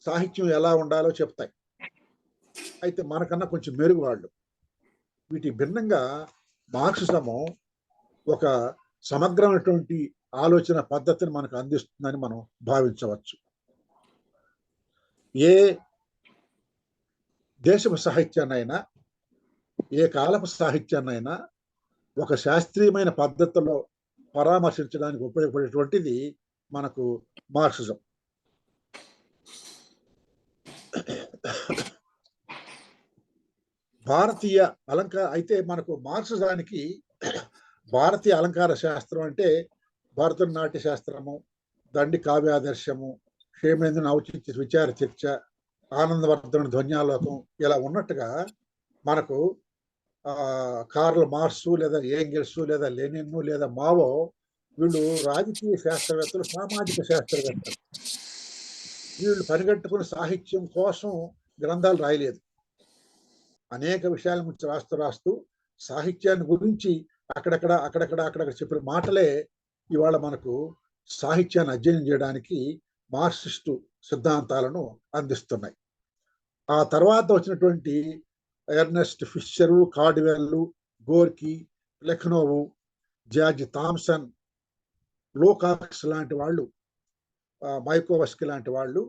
సాహిత్యం ఎలా ఉండాలో చెప్తాయి, అయితే మనకన్నా కొంచెం మెరుగు వాళ్ళు. వీటి భిన్నంగా మార్క్సిజము ఒక సమగ్రమైనటువంటి ఆలోచన పద్ధతిని మనకు అందిస్తుందని మనం భావించవచ్చు. ఏ దేశపు సాహిత్యాన్నైనా, ఏ కాలపు సాహిత్యాన్నైనా ఒక శాస్త్రీయమైన పద్ధతిలో పరామర్శించడానికి ఉపయోగపడేటువంటిది మనకు మార్క్సిజం. భారతీయ అయితే మనకు మార్క్సిజానికి భారతీయ అలంకార శాస్త్రం అంటే భరతనాట్య శాస్త్రము, దండి కావ్యాదర్శము, క్షేమేంద్రుని ఔచిత్య విచార చర్చ, ఆనందవర్ధన ధ్వన్యాలోకం ఇలా ఉన్నట్టుగా మనకు కార్ల్ మార్క్స్ లేదా ఏంగెల్స్ లేదా లెనిన్ లేదా మావో వీళ్ళు రాజకీయ శాస్త్రవేత్తలు, సామాజిక శాస్త్రవేత్తలు. వీళ్ళు పరిగెట్టుకుని సాహిత్యం కోసం గ్రంథాలు రాయలేదు. అనేక విషయాల గురించి రాస్తూ సాహిత్యాన్ని గురించి అక్కడక్కడ చెప్పిన మాటలే ఇవాళ మనకు సాహిత్యాన్ని అధ్యయనం చేయడానికి మార్క్సిస్టు సిద్ధాంతాలను అందిస్తున్నాయి. ఆ తర్వాత వచ్చినటువంటి Ernest Fischer, Caudwell, Gorky, Plekhanov, George Thomson, Lukacs లాంటి వాళ్ళు, మైకోవస్కి లాంటి వాళ్ళు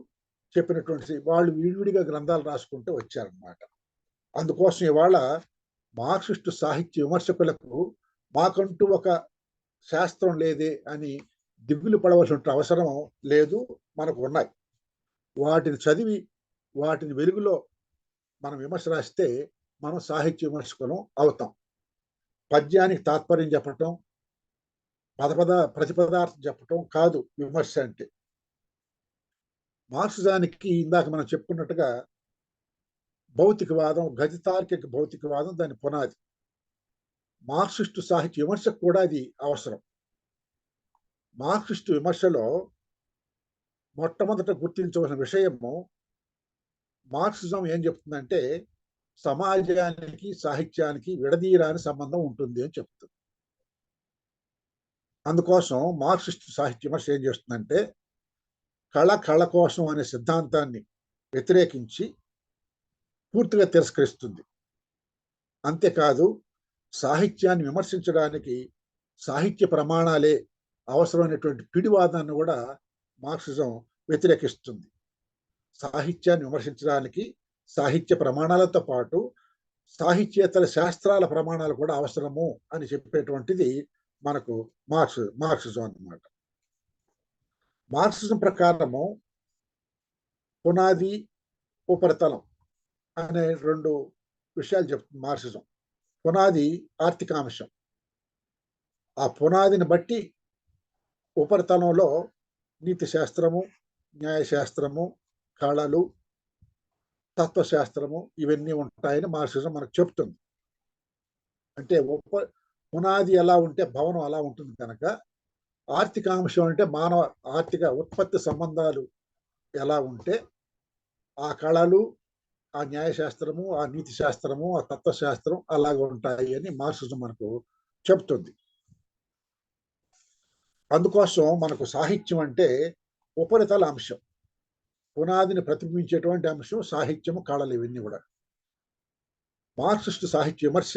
చెప్పినటువంటి వాళ్ళు విడివిడిగా గ్రంథాలు రాసుకుంటూ వచ్చారనమాట. అందుకోసం ఇవాళ మార్క్సిస్టు సాహిత్య విమర్శకులకు మాకంటూ ఒక శాస్త్రం లేదే అని దిగులు పడవలసిన అవసరం లేదు, మనకు ఉన్నాయి. వాటిని చదివి వాటిని వెలుగులో మనం విమర్శ రాస్తే మనం సాహిత్య విమర్శకులం అవుతాం. పద్యానికి తాత్పర్యం చెప్పటం, ప్రతిపదార్థం చెప్పటం కాదు విమర్శ అంటే. మార్క్సిజానికి ఇందాక మనం చెప్పుకున్నట్టుగా భౌతికవాదం, గతితార్కిక భౌతికవాదం దాని పునాది. మార్క్సిస్టు సాహిత్య విమర్శకు కూడా అది అవసరం. మార్క్సిస్టు విమర్శలో మొట్టమొదట గుర్తించవలసిన విషయము, మార్క్సిజం ఏం చెప్తుందంటే సమాజానికి సాహిత్యానికి విడదీయరాని సంబంధం ఉంటుంది అని చెప్తుంది. అందుకోసం మార్క్సిస్టు సాహిత్య విమర్శ ఏం చేస్తుందంటే కళ కోసం అనే సిద్ధాంతాన్ని వ్యతిరేకించి పూర్తిగా తిరస్కరిస్తుంది. అంతేకాదు సాహిత్యాన్ని విమర్శించడానికి సాహిత్య ప్రమాణాలే అవసరమైనటువంటి పిడివాదాన్ని కూడా మార్క్సిజం వ్యతిరేకిస్తుంది. సాహిత్యాన్ని విమర్శించడానికి సాహిత్య ప్రమాణాలతో పాటు సాహిత్యేతర శాస్త్రాల ప్రమాణాలు కూడా అవసరము అని చెప్పేటువంటిది మనకు మార్క్సిజం అన్నమాట. మార్క్సిజం ప్రకారము పునాది, ఉపరితలం అనే రెండు విషయాలు చెప్తుంది మార్క్సిజం. పునాది ఆర్థికాంశం. ఆ పునాదిని బట్టి ఉపరితలంలో నీతి శాస్త్రము, న్యాయశాస్త్రము, కళలు, తత్వశాస్త్రము ఇవన్నీ ఉంటాయని మార్క్సిజం మనకు చెప్తుంది. అంటే పునాది ఎలా ఉంటే భవనం అలా ఉంటుంది కనుక ఆర్థికాంశం అంటే మానవ ఆర్థిక ఉత్పత్తి సంబంధాలు ఎలా ఉంటే ఆ కళలు, ఆ న్యాయశాస్త్రము, ఆ నీతి శాస్త్రము, ఆ తత్వశాస్త్రం అలాగ ఉంటాయి అని మార్క్సిజం మనకు చెప్తుంది. అందుకోసం మనకు సాహిత్యం అంటే ఉపరితల అంశం, పునాదిని ప్రతిబింబించేటువంటి అంశం సాహిత్యము, కళలు ఇవన్నీ కూడా. మార్క్సిస్టు సాహిత్య విమర్శ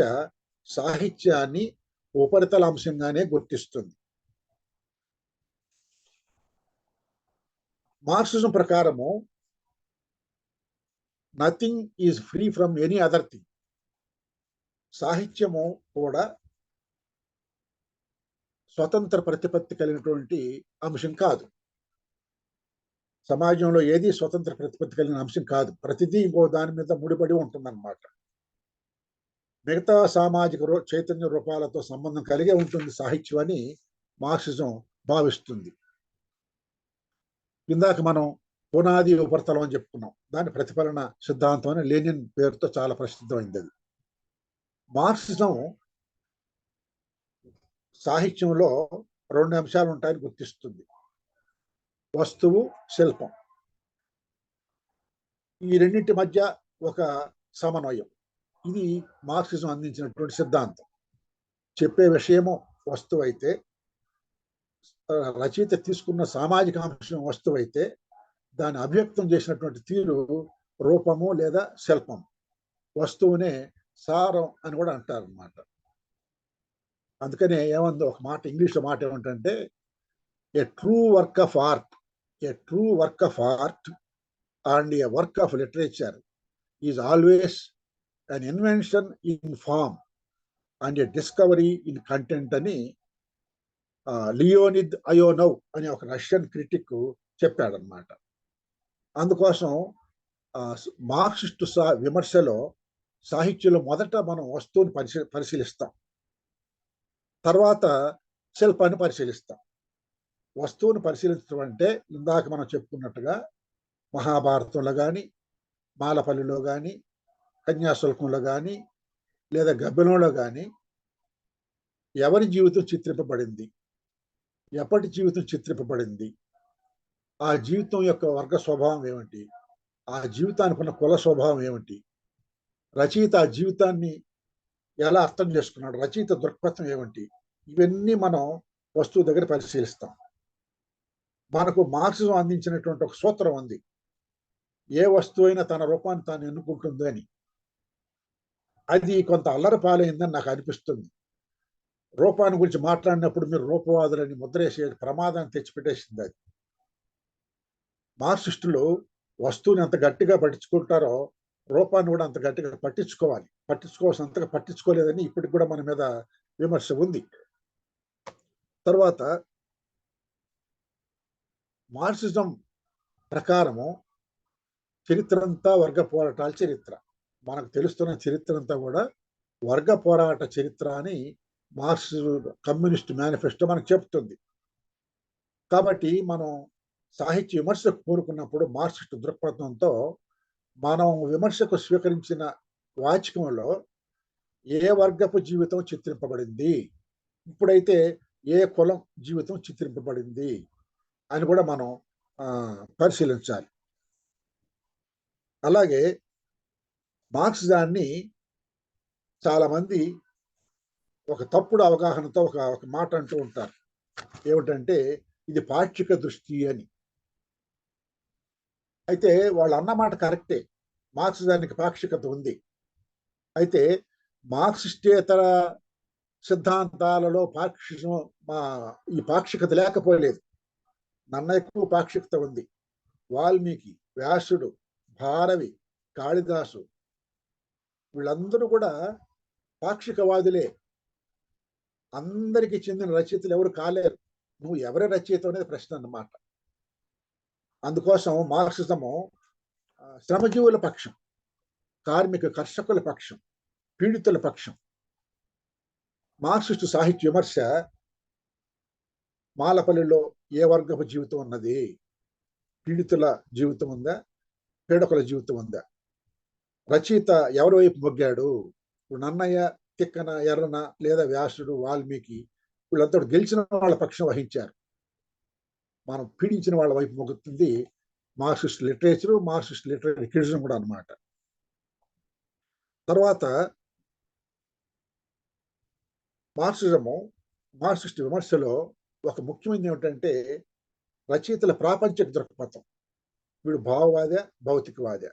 సాహిత్యాన్ని ఉపరితల అంశంగానే గుర్తిస్తుంది. మార్క్సిజం ప్రకారము nothing is free from any other thing. సాహిత్యము కూడా స్వతంత్ర ప్రతిపత్తి కలిగినటువంటి అంశం కాదు. సమాజంలో ఏది స్వతంత్ర ప్రతిపత్తి కలిగిన అంశం కాదు. ప్రతిదీ ఇంకో దాని మీద ముడిపడి ఉంటుందన్నమాట. మిగతా సామాజిక చైతన్య రూపాలతో సంబంధం కలిగే ఉంటుంది సాహిత్యం అని మార్క్సిజం భావిస్తుంది. ఇందాక మనం పునాది ఉపరితలం అని చెప్పుకున్నాం. దాని ప్రతిఫలన సిద్ధాంతం అని లెనిన్ పేరుతో చాలా ప్రసిద్ధమైంది. అది మార్క్సిజం సాహిత్యంలో 2 అంశాలు ఉంటాయని గుర్తిస్తుంది: వస్తువు, శిల్పం. ఈ రెండింటి మధ్య ఒక సమన్వయం. ఇది మార్క్సిజం అందించినటువంటి సిద్ధాంతం. చెప్పే విషయము వస్తువు అయితే, రచయిత తీసుకున్న సామాజిక అంశం వస్తువు అయితే, దాన్ని అభివ్యక్తం చేసినటువంటి తీరు రూపము లేదా శిల్పం. వస్తువునే సారం అని కూడా అంటారు అన్నమాట. అందుకనే ఏమందో ఒక మాట, ఇంగ్లీష్లో మాట ఏమంటే, ఏ true work of art and A work of literature is always an invention in form and a discovery in content అని లియోనిద్ అయోనోవ్ అనే ఒక రష్యన్ క్రిటిక్ చెప్పాడనమాట. అందుకోసం మార్క్సిస్టు విమర్శలో సాహిత్యంలో మొదట మనం వస్తువుని పరిశీలిస్తాం, తర్వాత శిల్పాన్ని పరిశీలిస్తాం. వస్తువుని పరిశీలించడం అంటే ఇందాక మనం చెప్పుకున్నట్టుగా మహాభారతంలో కానీ, మాలపల్లిలో కానీ, కన్యాశుల్కంలో కానీ, లేదా గబ్బిలంలో కానీ ఎవరి జీవితం చిత్రింపబడింది, ఎప్పటి జీవితం చిత్రింపబడింది, ఆ జీవితం యొక్క వర్గ స్వభావం ఏమిటి, ఆ జీవితానికి ఉన్న కుల స్వభావం ఏమిటి, రచయిత ఆ జీవితాన్ని ఎలా అర్థం చేసుకున్నాడు, రచయిత దృక్పథం ఏమిటి, ఇవన్నీ మనం వస్తువు దగ్గర పరిశీలిస్తాం. మనకు మార్క్సిజం అందించినటువంటి ఒక సూత్రం ఉంది: ఏ వస్తువు అయినా తన రూపాన్ని తాను ఎన్నుకుంటుంది అని. అది కొంత అల్లరిపాలైందని నాకు అనిపిస్తుంది. రూపాన్ని గురించి మాట్లాడినప్పుడు మీరు రూపవాదులని ముద్రేసే ప్రమాదాన్ని తెచ్చిపెట్టేసింది. అది మార్క్సిస్టులు వస్తువుని ఎంత గట్టిగా పట్టించుకుంటారో రూపాన్ని కూడా అంత గట్టిగా పట్టించుకోవాల్సినంతగా పట్టించుకోలేదని ఇప్పటికి కూడా మన మీద విమర్శ ఉంది. తర్వాత మార్క్సిజం ప్రకారము చరిత్ర అంతా వర్గ పోరాటాల చరిత్ర. మనకు తెలుస్తున్న చరిత్ర అంతా కూడా వర్గ పోరాట చరిత్ర అని మార్క్స్ కమ్యూనిస్ట్ మేనిఫెస్టో మనకు చెప్తుంది. కాబట్టి మనం సాహిత్య విమర్శకు కోరుకున్నప్పుడు మార్క్సిస్ట్ దృక్పథంతో మనం విమర్శకు స్వీకరించిన వాచకంలో ఏ వర్గపు జీవితం చిత్రింపబడింది, ఇప్పుడైతే ఏ కులం జీవితం చిత్రింపబడింది అని కూడా మనం పరిశీలించాలి. అలాగే మార్క్సిజాన్ని చాలామంది ఒక తప్పుడు అవగాహనతో ఒక మాట అంటూ ఉంటారు. ఏమిటంటే ఇది పాక్షిక దృష్టి అని. అయితే వాళ్ళు అన్నమాట కరెక్టే, మార్క్సిజానికి పాక్షికత ఉంది. అయితే మార్క్సిస్టేతర సిద్ధాంతాలలో ఈ పాక్షికత లేకపోలేదు. నన్నయ్యకు పాక్షికత ఉంది. వాల్మీకి, వ్యాసుడు, భారవి, కాళిదాసు వీళ్ళందరూ కూడా పాక్షికవాదులే. అందరికీ చెందిన రచయితలు ఎవరు కాలేరు. నువ్వు ఎవరి రచయిత అనేది ప్రశ్న అన్నమాట. అందుకోసం మార్క్సిజము శ్రమజీవుల పక్షం, కార్మిక కర్షకుల పక్షం, పీడితుల పక్షం. మార్క్సిస్టు సాహిత్య విమర్శ మాలపల్లిలో ఏ వర్గపు జీవితం ఉన్నది, పీడితుల జీవితం ఉందా, పీడకుల జీవితం ఉందా, రచయిత ఎవరి వైపు మొగ్గాడు. ఇప్పుడు నన్నయ్య, తిక్కన, ఎర్రన లేదా వ్యాసుడు, వాల్మీకి వీళ్ళంతా గెలిచిన వాళ్ళ పక్షం వహించారు. మనం పీడించిన వాళ్ళ వైపు మొగ్గుతుంది Marxist literature, Marxist literary criticism కూడా అన్నమాట. తర్వాత మార్క్సిస్ట్ విమర్శలో ఒక ముఖ్యమైనది ఏమిటంటే రచయితల ప్రాపంచిక దృక్పథం. వీడు భావవాద, భౌతికవాద.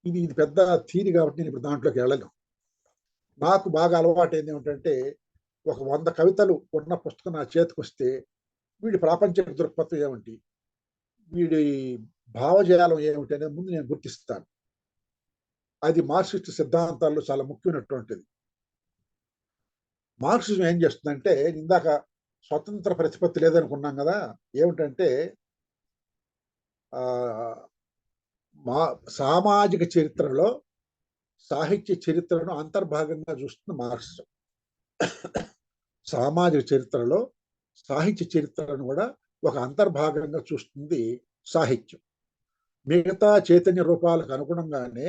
ఇది పెద్ద థీరీ కాబట్టి నేను ఇప్పుడు దాంట్లోకి వెళ్ళను. నాకు బాగా అలవాటు ఏంది ఏమిటంటే ఒక 100 కవితలు ఉన్న పుస్తకం నా చేతికి వస్తే వీడి ప్రాపంచిక దృక్పథం ఏమిటి, వీడి భావజాలం ఏమిటి అనేది ముందు నేను గుర్తిస్తాను. అది మార్క్సిస్ట్ సిద్ధాంతాల్లో చాలా ముఖ్యమైనటువంటిది. మార్క్సిజం ఏం చేస్తుందంటే, స్వతంత్ర ప్రతిపత్తి లేదనుకున్నాం కదా, ఏమిటంటే ఆ, మా సామాజిక చరిత్రలో సాహిత్య చరిత్రను అంతర్భాగంగా చూస్తుంది మార్క్సిజం. సామాజిక చరిత్రలో సాహిత్య చరిత్రను కూడా ఒక అంతర్భాగంగా చూస్తుంది సాహిత్యం. మిగతా చైతన్య రూపాలకు అనుగుణంగానే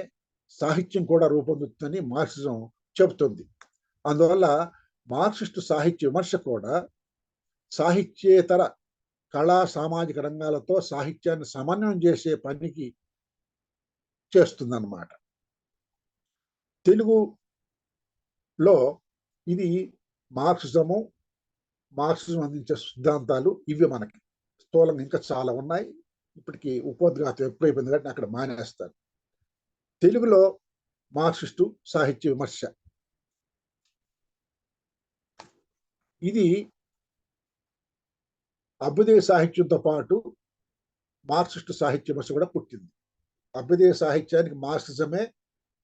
సాహిత్యం కూడా రూపొందుతుందని మార్క్సిజం చెబుతుంది. అందువల్ల మార్క్సిస్టు సాహిత్య విమర్శ కూడా సాహిత్యేతర కళా సామాజిక రంగాలతో సాహిత్యాన్ని సమన్వయం చేసే పనికి చేస్తుందన్నమాట. తెలుగులో ఇది మార్క్సిజం అందించే సిద్ధాంతాలు ఇవి మనకి స్థూలంగా ఇంకా చాలా ఉన్నాయి. ఇప్పటికీ ఉపోద్ఘాతం ఎక్కువైపోయింది కాబట్టి అక్కడ మానేస్తాను. తెలుగులో మార్క్సిస్టు సాహిత్య విమర్శ ఇది అభ్యుదయ సాహిత్యంతో పాటు మార్క్సిస్టు సాహిత్య విమర్శ కూడా పుట్టింది. అభ్యుదయ సాహిత్యానికి మార్క్సిజమే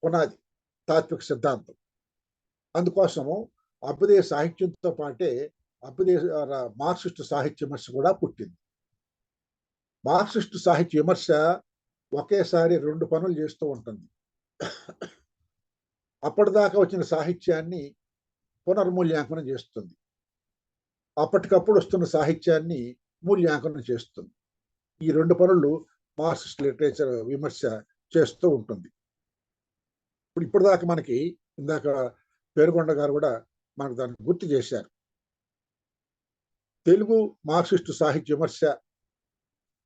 పునాది, తాత్విక సిద్ధాంతం. అందుకోసము అభ్యుదయ సాహిత్యంతో పాటే మార్క్సిస్టు సాహిత్య విమర్శ కూడా పుట్టింది. మార్క్సిస్టు సాహిత్య విమర్శ ఒకేసారి రెండు పనులు చేస్తూ ఉంటుంది. అప్పటిదాకా వచ్చిన సాహిత్యాన్ని పునర్మూల్యాంకనం చేస్తుంది, అప్పటికప్పుడు వస్తున్న సాహిత్యాన్ని మూల్యాంకనం చేస్తుంది. ఈ రెండు పనులు మార్క్సిస్ట్ లిటరేచర్ విమర్శ చేస్తూ ఉంటుంది. ఇప్పటిదాకా మనకి ఇందాక పేరుగొండ గారు కూడా మనకు దాన్ని గుర్తు చేశారు. తెలుగు మార్క్సిస్టు సాహిత్య విమర్శ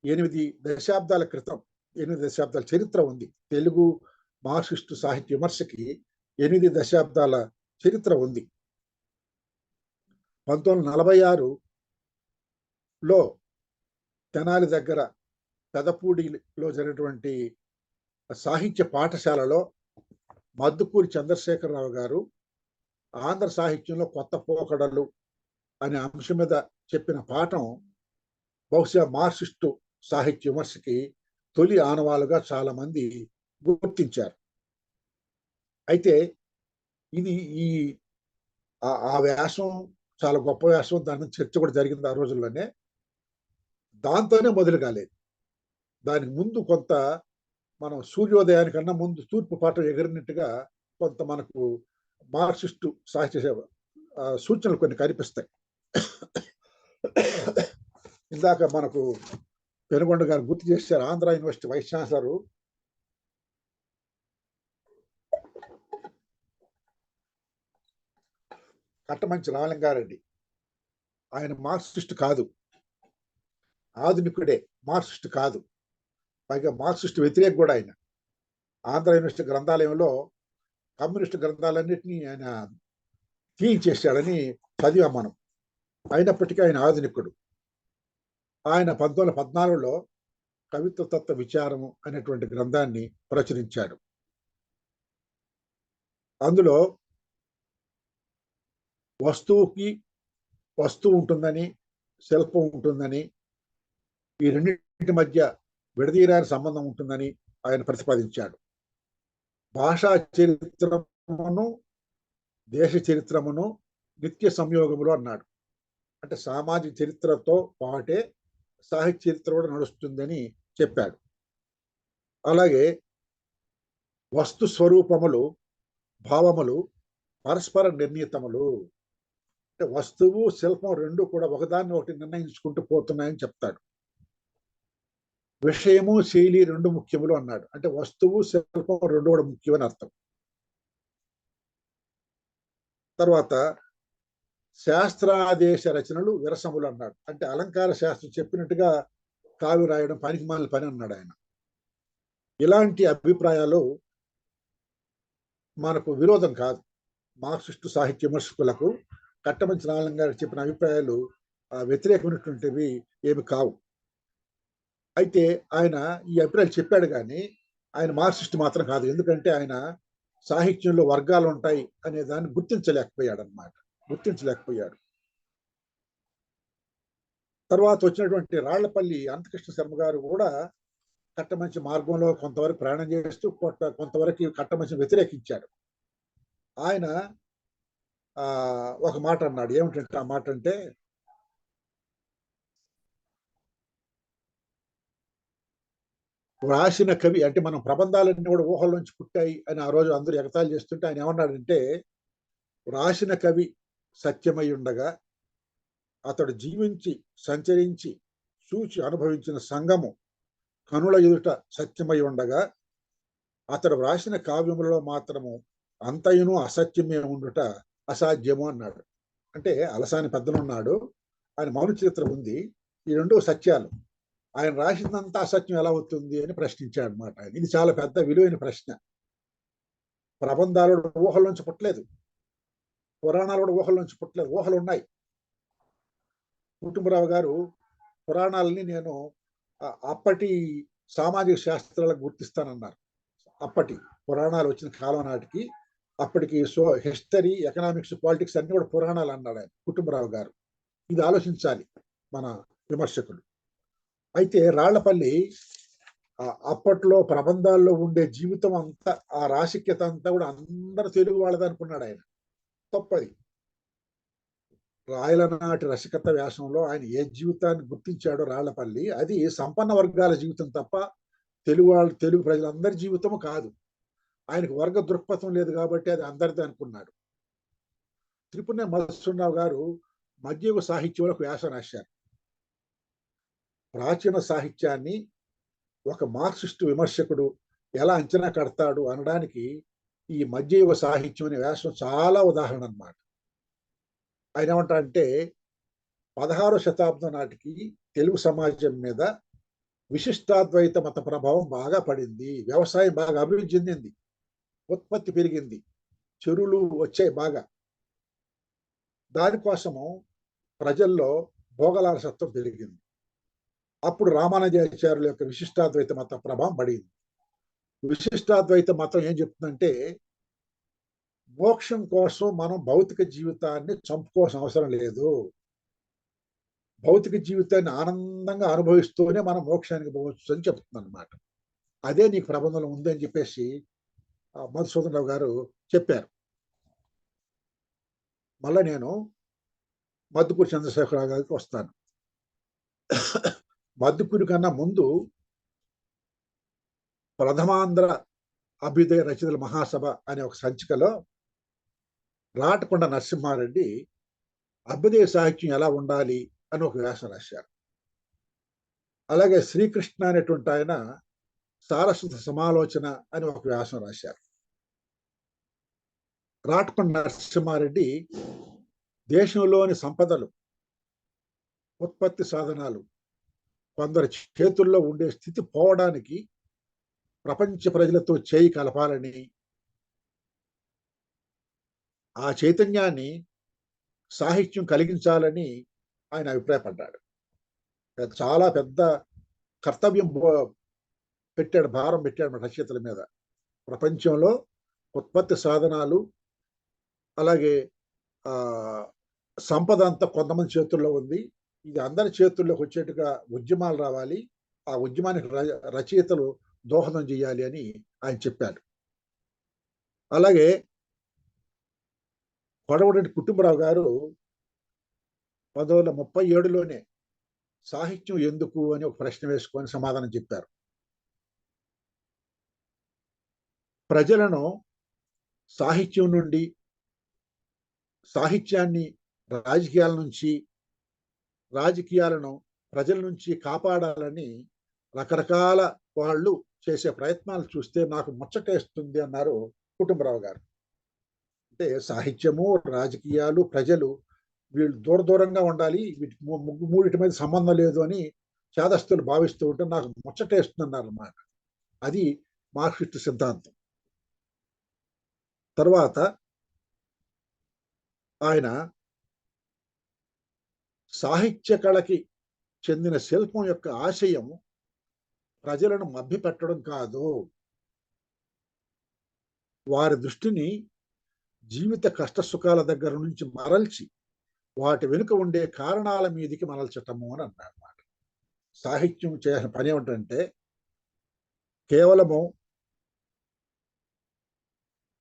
8 దశాబ్దాల క్రితం, 8 దశాబ్దాల చరిత్ర ఉంది. తెలుగు మార్క్సిస్టు సాహిత్య విమర్శకి 8 దశాబ్దాల చరిత్ర ఉంది. 1946లో తెనాలి దగ్గర పెదపూడిలో జరిగినటువంటి సాహిత్య పాఠశాలలో మద్దుకూరి చంద్రశేఖరరావు గారు ఆంధ్ర సాహిత్యంలో కొత్త పోకడలు అనే అంశం మీద చెప్పిన పాఠం బహుశా మార్క్సిస్టు సాహిత్య విమర్శకి తొలి ఆనవాలుగా చాలా మంది గుర్తించారు. అయితే ఇది ఆ వ్యాసం చాలా గొప్ప వ్యాసం, దాని మీద చర్చ కూడా జరిగింది ఆ రోజుల్లోనే. దాంతోనే మొదలు కాలేదు. దానికి ముందు కొంత మనం సూర్యోదయానికన్నా ముందు తూర్పు పాట ఎగిరినట్టుగా కొంత మనకు మార్క్సిస్టు సాహిత్య సూచనలు కొన్ని కనిపిస్తాయి. ఇందాక మనకు పెనుగొండ గారు గుర్తు చేశారు, Andhra university vice chancellor Kattamanchi Ramalingareddy. ఆయన మార్క్సిస్ట్ కాదు, ఆధునికుడే, మార్క్సిస్ట్ కాదు. పైగా మార్క్సిస్ట్ వ్యతిరేక కూడా ఆయన. ఆంధ్ర యూనివర్సిటీ గ్రంథాలయంలో కమ్యూనిస్టు గ్రంథాలన్నింటినీ ఆయన తీయించేశాడని చదివాం మనం. అయినప్పటికీ ఆయన ఆధునికుడు. ఆయన 1914లో కవిత్వ తత్వ విచారము అనేటువంటి గ్రంథాన్ని ప్రచురించాడు. అందులో వస్తువుకి వస్తువు ఉంటుందని, శిల్పం ఉంటుందని, ఈ రెండింటి మధ్య విడదీయరాని సంబంధం ఉంటుందని ఆయన ప్రతిపాదించాడు. భాషా చరిత్రమును దేశ చరిత్రమును నిత్య సంయోగములు అన్నాడు. అంటే సామాజిక చరిత్రతో పాటే సాహిత్య చరిత్ర కూడా నడుస్తుందని చెప్పాడు. అలాగే వస్తు స్వరూపములు, భావములు పరస్పర నిర్ణీతములు. అంటే వస్తువు శిల్పం రెండు కూడా ఒకదాన్ని ఒకటి నిర్ణయించుకుంటూ పోతున్నాయని చెప్తాడు. విషయము శైలి రెండు ముఖ్యములు అన్నాడు. అంటే వస్తువు శిల్పం రెండు కూడా ముఖ్యమని అర్థం. తర్వాత శాస్త్రాదేశ రచనలు విరసములు అన్నాడు. అంటే అలంకార శాస్త్రం చెప్పినట్టుగా కావ్య రాయడం పనికిమాలిన పని అన్నాడు ఆయన. ఇలాంటి అభిప్రాయాలు మనకు విరోధం కాదు. మార్క్సిస్టు సాహిత్య విమర్శకులకు కట్టమంచి రామలింగ గారు చెప్పిన అభిప్రాయాలు వ్యతిరేకమైనటువంటివి ఏమి కావు. అయితే ఆయన ఈ అభిప్రాయాలు చెప్పాడు కానీ ఆయన మార్క్సిస్ట్ మాత్రం కాదు. ఎందుకంటే ఆయన సాహిత్యంలో వర్గాలు ఉంటాయి అనే దాన్ని గుర్తించలేకపోయాడు. తర్వాత వచ్చినటువంటి రాళ్లపల్లి అనంతకృష్ణ శర్మ గారు కూడా కట్టమంచి మార్గంలో కొంతవరకు ప్రయాణం చేస్తూ కొంతవరకు కట్టమంచిని వ్యతిరేకించాడు. ఆయన ఒక మాట అన్నాడు. ఏమిటంటే ఆ మాట అంటే, వ్రాసిన కవి అంటే మనం ప్రబంధాలన్నీ కూడా ఊహల్లోంచి పుట్టాయి అని ఆ రోజు అందరూ ఎగతాళి చేస్తుంటే ఆయన ఏమన్నాడంటే, వ్రాసిన కవి సత్యమై ఉండగా అతడు జీవించి సంచరించి చూచి అనుభవించిన సంగము కనుల ఎదుట సత్యమై ఉండగా అతడు వ్రాసిన కావ్యములలో మాత్రము అంతయును అసత్యమే ఉండుట అసాధ్యము అన్నాడు. అంటే అలసాని పెద్దనున్నాడు, ఆయన మౌన చరిత్ర ఉంది, ఈ రెండు సత్యాలు, ఆయన రాసిందంతా అసత్యం ఎలా అవుతుంది అని ప్రశ్నించాడు అనమాట. ఇది చాలా పెద్ద విలువైన ప్రశ్న. ప్రబంధాలు ఊహల్లోంచి పుట్టలేదు, పురాణాలు కూడా ఊహల్లోంచి పుట్టలేదు, ఊహలు ఉన్నాయి. కుటుంబరావు గారు పురాణాలని నేను అప్పటి సామాజిక శాస్త్రాలకు గుర్తిస్తానన్నారు. అప్పటి పురాణాలు వచ్చిన కాలం నాటికి అప్పటికి హిస్టరీ, ఎకనామిక్స్, పాలిటిక్స్ అన్ని కూడా పురాణాలు అన్నాడు ఆయన, కుటుంబరావు గారు. ఇది ఆలోచించాలి మన విమర్శకులు. అయితే రాళ్లపల్లి అప్పట్లో ప్రబంధాల్లో ఉండే జీవితం అంతా, ఆ రాసిక్యత అంతా కూడా అందరు తెలుగు వాళ్ళది అనుకున్నాడు ఆయన. తప్పది. రాయల నాటి రసికత వ్యాసంలో ఆయన ఏ జీవితాన్ని గుర్తించాడో రాళ్లపల్లి, అది సంపన్న వర్గాల జీవితం తప్ప తెలుగు ప్రజలందరి జీవితము కాదు. ఆయనకు వర్గ దృక్పథం లేదు కాబట్టి అది అందరిది అనుకున్నాడు. త్రిపురనేని మధుసూదనరావు గారు మధ్యయుగ సాహిత్యంలో ఒక వ్యాసం రాశారు. ప్రాచీన సాహిత్యాన్ని ఒక మార్క్సిస్టు విమర్శకుడు ఎలా అంచనా కడతాడు అనడానికి ఈ మధ్యయుగ సాహిత్యం అనే వ్యాసం చాలా ఉదాహరణ అన్నమాట. ఆయన ఏమంటారంటే, 16వ శతాబ్దం నాటికి తెలుగు సమాజం మీద విశిష్టాద్వైత మత ప్రభావం బాగా పడింది, వ్యవసాయం బాగా అభివృద్ధి చెందింది, ఉత్పత్తి పెరిగింది, చెరువులు వచ్చాయి బాగా. దానికోసము ప్రజల్లో భోగలాలసత్వం పెరిగింది. అప్పుడు రామానుజాచార్యుల యొక్క విశిష్టాద్వైత మత ప్రభావం పడింది. విశిష్టాద్వైత మతం ఏం చెప్తుందంటే, మోక్షం కోసం మనం భౌతిక జీవితాన్ని చంపుకోవాల్సిన అవసరం లేదు, భౌతిక జీవితాన్ని ఆనందంగా అనుభవిస్తూనే మనం మోక్షానికి పోవచ్చు అని చెప్తుంది అనమాట. అదే నీకు ప్రబంధంలో ఉందని చెప్పేసి మధుసూదనరావు గారు చెప్పారు. మళ్ళా నేను మద్దుకూరి చంద్రశేఖరరావు గారికి వస్తాను. మద్దుకూరి కన్నా ముందు ప్రథమాంధ్ర అభ్యుదయ రచయితల మహాసభ అనే ఒక సంచికలో రాటకొండ నరసింహారెడ్డి అభ్యుదయ సాహిత్యం ఎలా ఉండాలి అని ఒక వ్యాసం రాశారు. అలాగే శ్రీకృష్ణ అనేటువంటి ఆయన సారస్వత సమాలోచన అని ఒక వ్యాసం రాశారు. రాటకొండ నరసింహారెడ్డి దేశంలోని సంపదలు, ఉత్పత్తి సాధనాలు కొందరి చేతుల్లో ఉండే స్థితి పోవడానికి ప్రపంచ ప్రజలతో చేయి కలపాలని, ఆ చైతన్యాన్ని సాహిత్యం కలిగించాలని ఆయన అభిప్రాయపడ్డాడు. చాలా పెద్ద కర్తవ్యం పెట్టాడు, భారం పెట్టాడు రచయితల మీద. ప్రపంచంలో ఉత్పత్తి సాధనాలు, అలాగే సంపద అంతా కొంతమంది చేతుల్లో ఉంది, ఇది అందరి చేతుల్లోకి వచ్చేట్టుగా ఉద్యమాలు రావాలి, ఆ ఉద్యమానికి రచయితలు దోహదం చేయాలి అని ఆయన చెప్పాడు. అలాగే కొడవటి కుటుంబరావు గారు 1937లోనే సాహిత్యం ఎందుకు అని ఒక ప్రశ్న వేసుకొని సమాధానం చెప్పారు. ప్రజలను సాహిత్యం నుండి, సాహిత్యాన్ని రాజకీయాల నుంచి, రాజకీయాలను ప్రజల నుంచి కాపాడాలని రకరకాల వాళ్ళు చేసే ప్రయత్నాలు చూస్తే నాకు ముచ్చటేస్తుంది అన్నారు కుటుంబరావు గారు. అంటే సాహిత్యము, రాజకీయాలు, ప్రజలు వీళ్ళు దూరంగా ఉండాలి, మూడిటి మీద సంబంధం లేదు అని చేదస్తులు భావిస్తూ ఉంటే నాకు ముచ్చటేస్తున్నారు అన్నమాట. అది మార్క్సిస్ట్ సిద్ధాంతం. తర్వాత ఆయన సాహిత్య కళకి చెందిన శిల్పం యొక్క ఆశయం ప్రజలను మభ్యపెట్టడం కాదు, వారి దృష్టిని జీవిత కష్ట సుఖాల దగ్గర నుంచి మరల్చి వాటి వెనుక ఉండే కారణాల మీదికి మరల్చటము అని అన్నాడు. సాహిత్యం చేసిన పని ఏమిటంటే కేవలము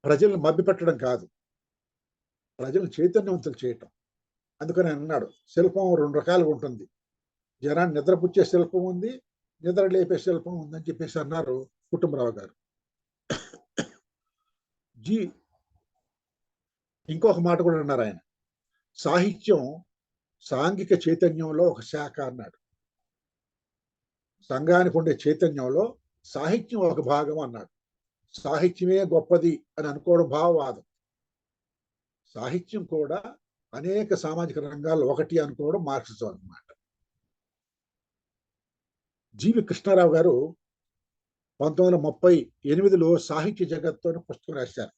ప్రజలను మభ్యపెట్టడం కాదు, ప్రజలను చైతన్యవంతులు చేయటం. అందుకని అన్నాడు, శిల్పం 2 రకాలుగా ఉంటుంది, జనాన్ని నిద్రపుచ్చే శిల్పం ఉంది, నిద్ర లేపే శిల్పం ఉందని చెప్పేసి అన్నారు కుటుంబరావు గారు. ఇంకొక మాట కూడా అన్నారు ఆయన, సాహిత్యం సాంఘిక చైతన్యంలో ఒక శాఖ అన్నాడు. సంఘానికి ఉండే చైతన్యంలో సాహిత్యం ఒక భాగం అన్నాడు. సాహిత్యమే గొప్పది అని అనుకోవడం భావవాదం. సాహిత్యం కూడా అనేక సామాజిక రంగాల్లో ఒకటి అనుకోవడం మార్క్సిజం అన్నమాట. జీవి కృష్ణారావు గారు 1938లో సాహిత్య జగత్తు అని పుస్తకం రాశారు.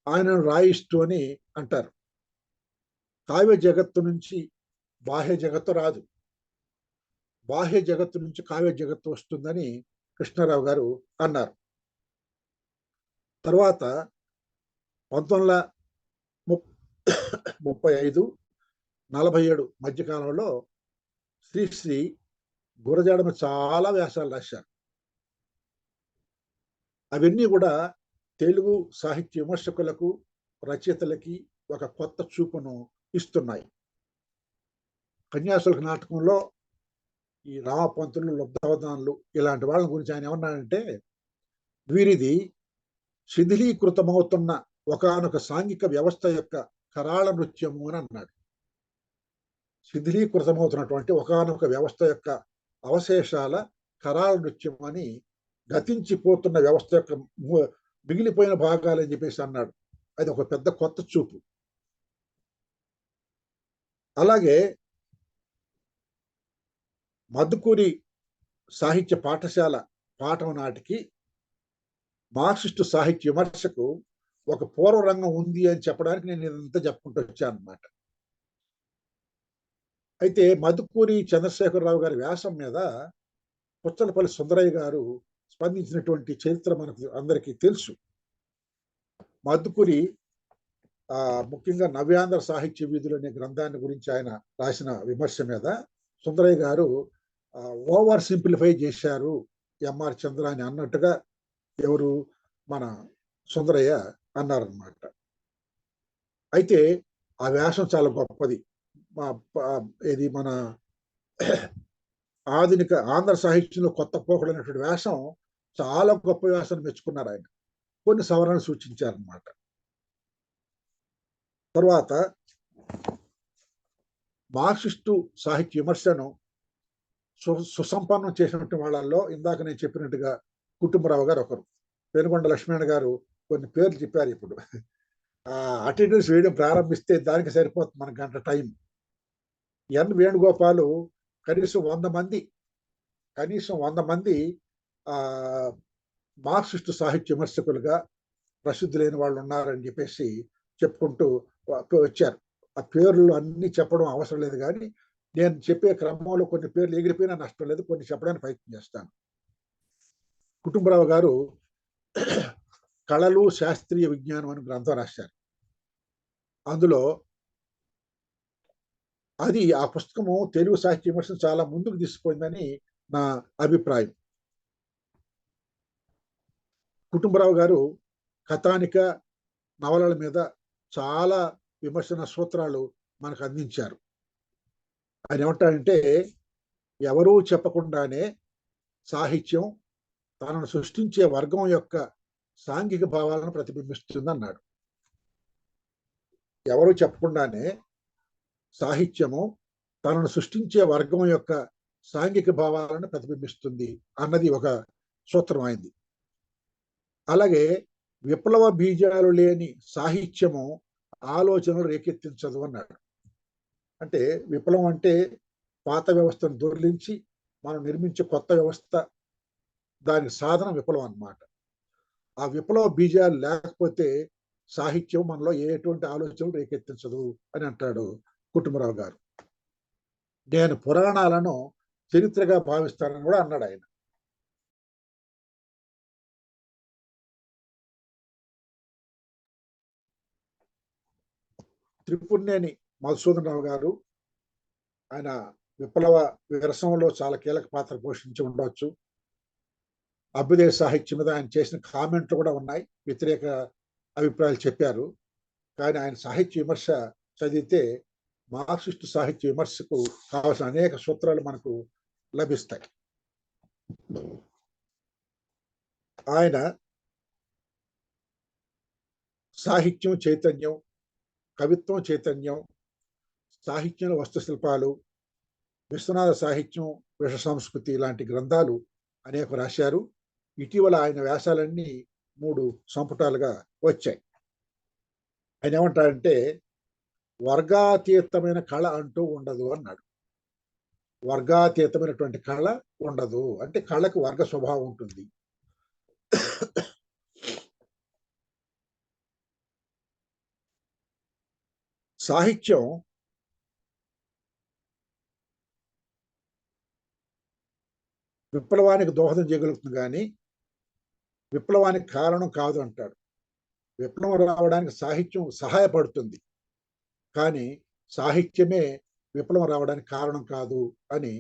ఆయనను రాయిస్టు అని అంటారు. కావ్య జగత్తు నుంచి బాహ్య జగత్తు రాదు, బాహ్య జగత్తు నుంచి కావ్య జగత్తు వస్తుందని కృష్ణారావు గారు అన్నారు. తర్వాత 1935-47 మధ్యకాలంలో శ్రీశ్రీ గురజాడ చాలా వ్యాసాలు రాశారు. అవన్నీ కూడా తెలుగు సాహిత్య విమర్శకులకు, రచయితలకి ఒక కొత్త చూపును ఇస్తున్నాయి. కన్యాశుల్క నాటకంలో ఈ రామపంతులు, లుబ్ధావధానులు ఇలాంటి వాళ్ళ గురించి ఆయన ఏమన్నాడంటే, వీరిది శిథిలీకృతమవుతున్న ఒకానొక సాంఘిక వ్యవస్థ యొక్క కరాళ నృత్యము అని అన్నాడు. శిథిలీకృతమవుతున్నటువంటి ఒకానొక వ్యవస్థ యొక్క అవశేషాల కరాళ నృత్యం అని, గతించిపోతున్న వ్యవస్థ యొక్క మిగిలిపోయిన భాగాలు అని చెప్పేసి అన్నాడు. అది ఒక పెద్ద కొత్త చూపు. అలాగే మధుకూరి సాహిత్య పాఠశాల పాఠం నాటికి మార్క్సిస్టు సాహిత్య విమర్శకు ఒక పూర్వరంగం ఉంది అని చెప్పడానికి నేను ఇదంతా చెప్పుకుంటూ వచ్చాను అన్నమాట. అయితే మధుకూరి చంద్రశేఖరరావు గారి వ్యాసం మీద పుచ్చలపల్లి సుందరయ్య గారు స్పందించినటువంటి చరిత్ర మనకు అందరికీ తెలుసు. మధుకూరి ముఖ్యంగా నవ్యాంధ్ర సాహిత్య వీధులు అనే గ్రంథాన్ని గురించి ఆయన రాసిన విమర్శ మీద సుందరయ్య గారు ఓవర్ సింప్లిఫై చేశారు ఎంఆర్ చంద్ర అని అన్నట్టుగా ఎవరు మన సుందరయ్య అన్నారన్నమాట. అయితే ఆ వ్యాసం చాలా గొప్పది. ఇది మన ఆధునిక ఆంధ్ర సాహిత్యంలో కొత్త పోకడు అనేటువంటి వ్యాసం చాలా గొప్ప వ్యాసాన్ని మెచ్చుకున్నారు ఆయన. కొన్ని సవరణలు సూచించారన్నమాట. తర్వాత మార్క్సిస్టు సాహిత్య విమర్శను సుసంపన్నం చేసినటువంటి వాళ్ళల్లో ఇందాక నేను చెప్పినట్టుగా కుటుంబరావు గారు ఒకరు. పెనుగొండ లక్ష్మణ గారు కొన్ని పేర్లు చెప్పారు. ఇప్పుడు అటెండెన్స్ వేయడం ప్రారంభిస్తే దానికి సరిపోతుంది మన గంట టైం. ఎన్ వేణుగోపాలు కనీసం 100 మంది మార్క్సిస్టు సాహిత్య విమర్శకులుగా ప్రసిద్ధి లేని వాళ్ళు ఉన్నారని చెప్పేసి చెప్పుకుంటూ వచ్చారు. ఆ పేర్లు అన్ని చెప్పడం అవసరం లేదు, కానీ నేను చెప్పే క్రమంలో కొన్ని పేర్లు ఎగిరిపోయినా నష్టం లేదు, కొన్ని చెప్పడానికి ప్రయత్నం చేస్తాను. కుటుంబరావు గారు కళలు శాస్త్రీయ విజ్ఞానం అని గ్రంథం రాశారు. అందులో ఆ పుస్తకము తెలుగు సాహిత్య విమర్శను చాలా ముందుకు తీసుకుపోయిందని నా అభిప్రాయం. కుటుంబరావు గారు కథానిక నవలల మీద చాలా విమర్శన సూత్రాలు మనకు అందించారు. ఆయన ఏమంటారంటే, ఎవరూ చెప్పకుండానే సాహిత్యం తనను సృష్టించే వర్గం యొక్క సాంఘిక భావాలను ప్రతిబింబిస్తుంది అన్నాడు. ఎవరూ చెప్పకుండానే సాహిత్యము తనను సృష్టించే వర్గం యొక్క సాంఘిక భావాలను ప్రతిబింబిస్తుంది అన్నది ఒక సూత్రం అయింది. అలాగే విప్లవ బీజాలు లేని సాహిత్యము ఆలోచనలు రేకెత్తించదు అన్నాడు. అంటే విప్లవం అంటే పాత వ్యవస్థను దొర్లించి మనం నిర్మించే కొత్త వ్యవస్థ, దాని సాధన విప్లవం అన్నమాట. ఆ విప్లవ బీజాలు లేకపోతే సాహిత్యం మనలో ఎటువంటి ఆలోచనలు రేకెత్తించదు అని అంటాడు కుటుంబరావు గారు. నేను పురాణాలను చరిత్రగా భావిస్తానని కూడా అన్నాడు ఆయన. త్రిపుర్నేని మధుసూదనరావు గారు, ఆయన విప్లవ విరసంలో చాలా కీలక పాత్ర పోషించి ఉండవచ్చు. అభ్యుదయ సాహిత్యం మీద ఆయన చేసిన కామెంట్లు కూడా ఉన్నాయి, వ్యతిరేక అభిప్రాయాలు చెప్పారు. కానీ ఆయన సాహిత్య విమర్శ చదివితే మార్క్సిస్టు సాహిత్య విమర్శకు కావాల్సిన అనేక సూత్రాలు మనకు లభిస్తాయి. ఆయన సాహిత్యం చైతన్యం, కవిత్వం చైతన్యం, సాహిత్యంలో వస్తుశిల్పాలు, విశ్వనాథ సాహిత్యం, విష సంస్కృతి లాంటి గ్రంథాలు అనేక రాశారు. ఇటీవల ఆయన వ్యాసాలన్నీ 3 సంపుటాలుగా వచ్చాయి. ఆయన ఏమంటారంటే వర్గాతీతమైన కళ అంటూ ఉండదు అన్నాడు. వర్గాతీతమైనటువంటి కళ ఉండదు అంటే కళకు వర్గ స్వభావం ఉంటుంది. సాహిత్యం విప్లవానికి దోహదం చేయగలుగుతుంది కానీ విప్లవానికి కారణం కాదు అంటాడు. విప్లవం రావడానికి సాహిత్యం సహాయపడుతుంది కానీ సాహిత్యమే విప్లవం రావడానికి కారణం కాదు అని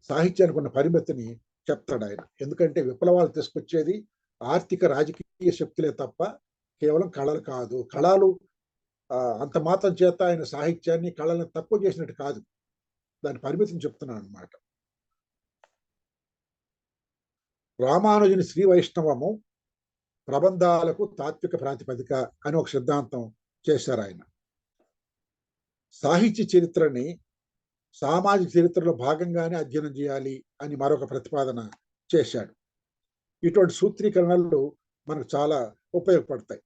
సాహిత్యానికి ఉన్న పరిమితిని చెప్తాడు ఆయన. ఎందుకంటే విప్లవాలు తీసుకొచ్చేది ఆర్థిక రాజకీయ శక్తులే తప్ప కేవలం కళలు కాదు. కళలు అంత మాత్రం చేత ఆయన సాహిత్యాన్ని కళలను తక్కువ చేసినట్టు కాదు, దాని పరిమితిని చెప్తున్నాను అనమాట. రామానుజుని శ్రీ వైష్ణవము ప్రబంధాలకు తాత్విక ప్రాతిపదిక అని ఒక సిద్ధాంతం చేశారు ఆయన. సాహిత్య చరిత్రని సామాజిక చరిత్రలో భాగంగానే అధ్యయనం చేయాలి అని మరొక ప్రతిపాదన చేశాడు. ఇటువంటి సూత్రీకరణలు మనకు చాలా ఉపయోగపడతాయి.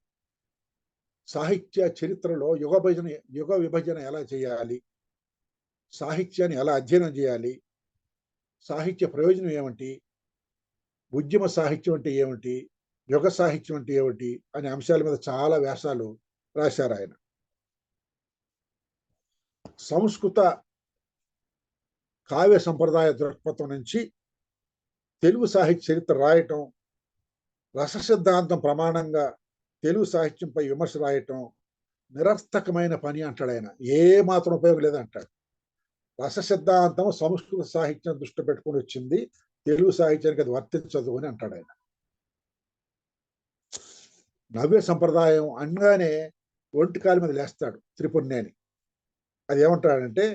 సాహిత్య చరిత్రలో యుగ విభజన ఎలా చేయాలి, సాహిత్యాన్ని ఎలా అధ్యయనం చేయాలి, సాహిత్య ప్రయోజనం ఏమిటి, ఉద్యమ సాహిత్యం అంటే ఏమిటి, యుగ సాహిత్యం అంటే ఏమిటి అనే అంశాల మీద చాలా వ్యాసాలు రాశారు ఆయన. సంస్కృత కావ్య సంప్రదాయ దృక్పథం నుంచి తెలుగు సాహిత్య చరిత్ర రాయటం, రస సిద్ధాంతం ప్రమాణంగా తెలుగు సాహిత్యంపై విమర్శ రాయటం నిరర్థకమైన పని అంటాడు ఆయన. ఏ మాత్రం ఉపయోగం లేదంటాడు. రస సిద్ధాంతం సంస్కృత సాహిత్యం దృష్టి పెట్టుకుని వచ్చింది, తెలుగు సాహిత్యానికి అది వర్తించదు అని అంటాడు ఆయన. నవ్య సంప్రదాయం అనగానే ఒంటికాల మీద లేస్తాడు త్రిపుణ్ణేని. అది ఏమంటాడంటే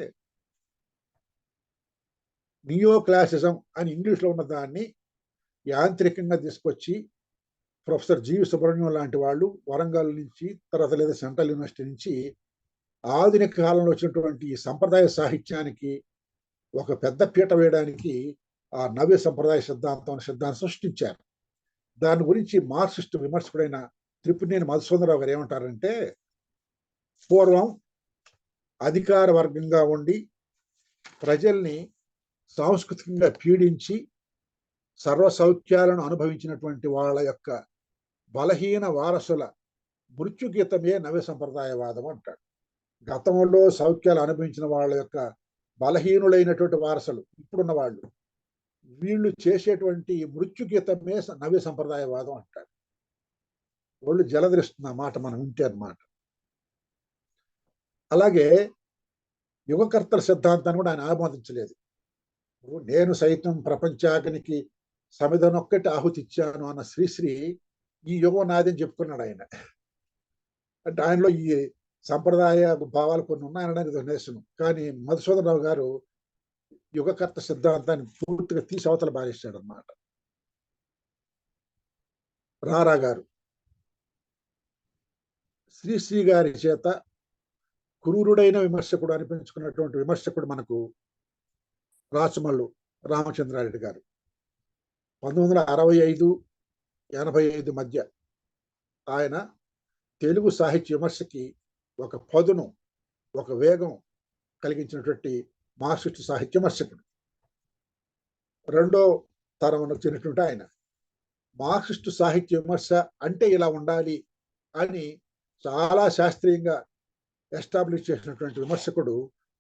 నియో క్లాసిజం అని ఇంగ్లీష్లో ఉన్న దాన్ని యాంత్రికంగా తీసుకొచ్చి ప్రొఫెసర్ జీవి సుబ్రహ్మణ్యం లాంటి వాళ్ళు వరంగల్ నుంచి తర్వాత లేదా సెంట్రల్ యూనివర్సిటీ నుంచి ఆధునిక కాలంలో వచ్చినటువంటి ఈ సంప్రదాయ సాహిత్యానికి ఒక పెద్ద పీట వేయడానికి ఆ నవ్య సంప్రదాయ సిద్ధాంతం సృష్టించారు. దాని గురించి మార్క్సిస్ట్ విమర్శకుడైన త్రిపుణ్ణేని మధుసూదనరావు గారు ఏమంటారంటే పూర్వం అధికార వర్గంగా ఉండి ప్రజల్ని సాంస్కృతికంగా పీడించి సర్వ సౌఖ్యాలను అనుభవించినటువంటి వాళ్ళ యొక్క బలహీన వారసుల మృత్యుగీతమే నవ్య సంప్రదాయవాదం అంటాడు. గతంలో సౌఖ్యాలు అనుభవించిన వాళ్ళ యొక్క బలహీనులైనటువంటి వారసులు ఇప్పుడున్న వాళ్ళు, వీళ్ళు చేసేటువంటి మృత్యుగీతమే నవ్య సంప్రదాయవాదం అంటాడు. వాళ్ళు జలదరిస్తున్న మాట మనం వింటే అన్నమాట. అలాగే యుగకర్తల సిద్ధాంతాన్ని కూడా ఆయన ఆమోదించలేదు. నేను సైతం ప్రపంచాగ్నికి సమిధనొక్కటి ఆహుతి ఇచ్చాను అన్న శ్రీశ్రీ ఈ యుగం నాదని చెప్పుకున్నాడు ఆయన. అంటే ఆయనలో ఈ సంప్రదాయ భావాలు కొన్ని ఉన్నాయనడానికి నిదర్శనం. కానీ మధుసూదనరావు గారు యుగకర్త సిద్ధాంతాన్ని పూర్తిగా తీసి అవతల బారేశాడు అన్నమాట. రారా గారు శ్రీశ్రీ గారి చేత క్రూరుడైన విమర్శకుడు అనిపించుకున్నటువంటి విమర్శకుడు మనకు రాచమల్లు రామచంద్రారెడ్డి గారు. 1965-85 మధ్య ఆయన తెలుగు సాహిత్య విమర్శకి ఒక పదును, ఒక వేగం కలిగించినటువంటి మార్క్సిస్ట్ సాహిత్య విమర్శకుడు. రెండో తరం చెందినటువంటి ఆయన మార్క్సిస్ట్ సాహిత్య విమర్శ అంటే ఇలా ఉండాలి అని చాలా శాస్త్రీయంగా ఎస్టాబ్లిష్ చేసినటువంటి విమర్శకుడు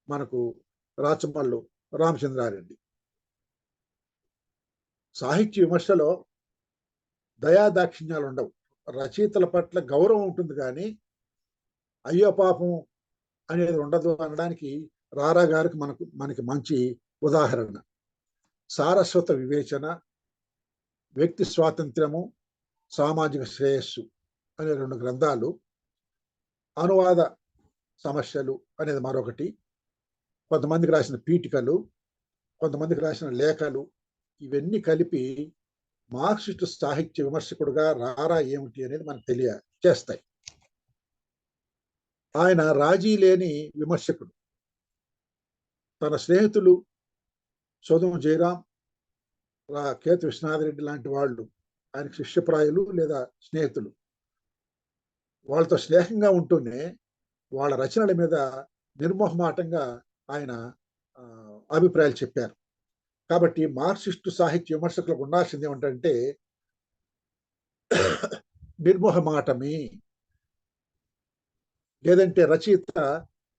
మనకు రాచమల్లు రామచంద్రారెడ్డి. సాహిత్య విమర్శలో దయాదాక్షిణ్యాలు ఉండవు, రచయితల పట్ల గౌరవం ఉంటుంది కానీ అయ్యో పాపం అనేది ఉండదు అనడానికి రారా గారికి మనకి మంచి ఉదాహరణ. సారస్వత వివేచన, వ్యక్తి స్వాతంత్ర్యము, సామాజిక శ్రేయస్సు అనే 2 గ్రంథాలు, అనువాద సమస్యలు అనేది మరొకటి, కొంతమందికి రాసిన పీఠికలు, కొంతమందికి రాసిన లేఖలు, ఇవన్నీ కలిపి మార్క్సిస్టు సాహిత్య విమర్శకుడుగా రారా ఏమిటి అనేది మనకు తెలియచేస్తాయి. ఆయన రాజీ లేని విమర్శకుడు. తన స్నేహితులు సోదం జయరాం, కేతు విశ్వనాథ్ రెడ్డి లాంటి వాళ్ళు ఆయనకు శిష్యప్రాయులు లేదా స్నేహితులు. వాళ్ళతో స్నేహంగా ఉంటూనే వాళ్ళ రచనల మీద నిర్మోహమాటంగా ఆయన అభిప్రాయాలు చెప్పారు. కాబట్టి మార్క్సిస్టు సాహిత్య విమర్శకులకు ఉండాల్సింది ఏమిటంటే నిర్మోహమాటమే. లేదంటే రచయిత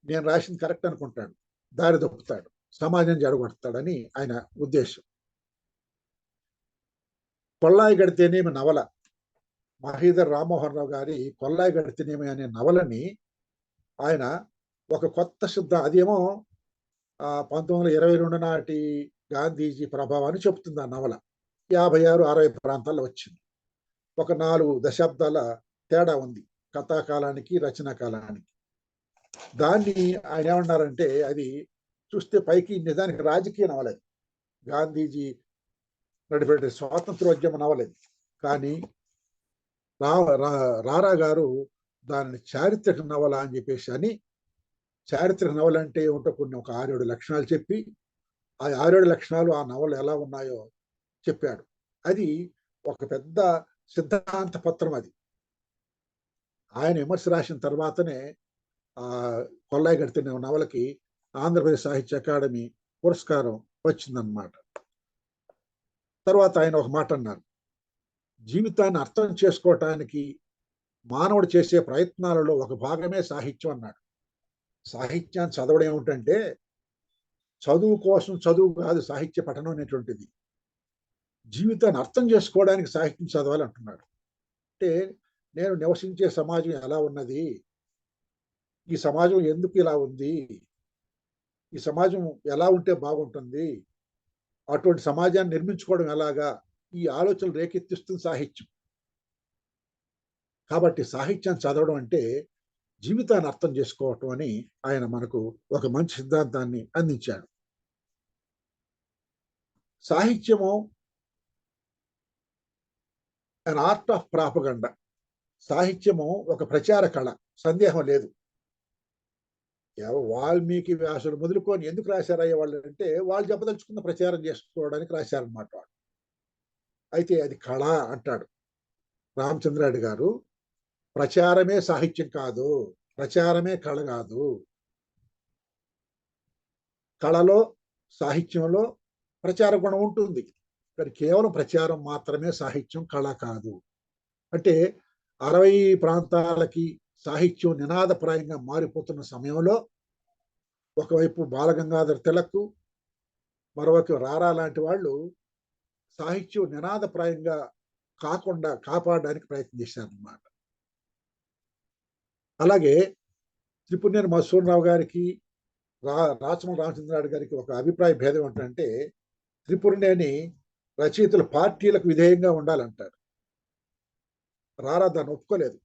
నేను రాసింది కరెక్ట్ అనుకుంటాడు, దారి దొక్కుతాడు, సమాజం జడగొడతాడని ఆయన ఉద్దేశం. కొల్లాయి గడితేనేమి నవల, మహీధర్ రామ్మోహన్ రావు గారి కొల్లాయి గడితేనేమి అనే నవలని ఆయన ఒక కొత్త అదేమో 1922 నాటి గాంధీజీ ప్రభావాన్ని చెబుతుంది ఆ నవల. 56, 60 ప్రాంతాల్లో వచ్చింది. ఒక 4 దశాబ్దాల తేడా ఉంది కథాకాలానికి, రచనా కాలానికి. దాన్ని ఆయన ఏమన్నారంటే అది చూస్తే పైకి నిజానికి రాజకీయ నవలది, గాంధీజీ నడిపే స్వాతంత్రోద్యమ నవలది. కానీ రారా గారు దానిని చారిత్రక నవల అని చెప్పేసి అని, చారిత్రక నవల అంటే ఏమిటో కొన్ని ఒక 6-7 లక్షణాలు చెప్పి ఆ 6-7 లక్షణాలు ఆ నవలు ఎలా ఉన్నాయో చెప్పాడు. అది ఒక పెద్ద సిద్ధాంత పత్రం. అది ఆయన విమర్శ రాసిన తర్వాతనే కొల్లాయి గడితే నవలకి ఆంధ్రప్రదేశ్ సాహిత్య అకాడమీ పురస్కారం వచ్చిందన్నమాట. తర్వాత ఆయన ఒక మాట అన్నారు, జీవితాన్ని అర్థం చేసుకోవటానికి మానవుడు చేసే ప్రయత్నాలలో ఒక భాగమే సాహిత్యం అన్నాడు. సాహిత్యాన్ని చదవడం ఏమిటంటే చదువు కోసం చదువు కాదు సాహిత్య పఠనం అనేటువంటిది. జీవితాన్ని అర్థం చేసుకోవడానికి సాహిత్యం చదవాలి అంటున్నాడు. అంటే నేను నివసించే సమాజం ఎలా ఉన్నది, ఈ సమాజం ఎందుకు ఇలా ఉంది, ఈ సమాజం ఎలా ఉంటే బాగుంటుంది, అటువంటి సమాజాన్ని నిర్మించుకోవడం ఎలాగా, ఈ ఆలోచనలు రేకెత్తిస్తుంది సాహిత్యం. కాబట్టి సాహిత్యాన్ని చదవడం అంటే జీవితాన్ని అర్థం చేసుకోవటం అని ఆయన మనకు ఒక మంచి సిద్ధాంతాన్ని అందించాడు. సాహిత్యము అన్ ఆర్ట్ ఆఫ్ ప్రాపగండా. సాహిత్యము ఒక ప్రచార కళ, సందేహం లేదు. వాల్మీకి వ్యాసులు మొదలుకొని ఎందుకు రాశారయ్యే వాళ్ళు అంటే వాళ్ళు చెప్పదలుచుకున్న ప్రచారం చేసుకోవడానికి రాశారన్నమాట వాళ్ళు. అయితే అది కళ అంటాడు రామచంద్రారెడ్డి గారు. ప్రచారమే సాహిత్యం కాదు, ప్రచారమే కళ కాదు. కళలో సాహిత్యంలో ప్రచార గుణం ఉంటుంది, కానీ కేవలం ప్రచారం మాత్రమే సాహిత్యం, కళ కాదు. అంటే 60 ప్రాంతాలకి సాహిత్యం నినాదప్రాయంగా మారిపోతున్న సమయంలో ఒకవైపు బాలగంగాధర్ తిలక్, మరోవైపు రారా లాంటి వాళ్ళు సాహిత్యం నినాదప్రాయంగా కాకుండా కాపాడడానికి ప్రయత్నం చేశారన్నమాట. అలాగే త్రిపురనేని మధుసూదనరావు గారికి రాచమల్లి రామచంద్రారెడ్డి గారికి ఒక అభిప్రాయ భేదం ఏంటంటే త్రిపురనేని రచయితలు పార్టీలకు విధేయంగా ఉండాలంటారు. రారా దాన్ని ఒప్పుకోలేదు.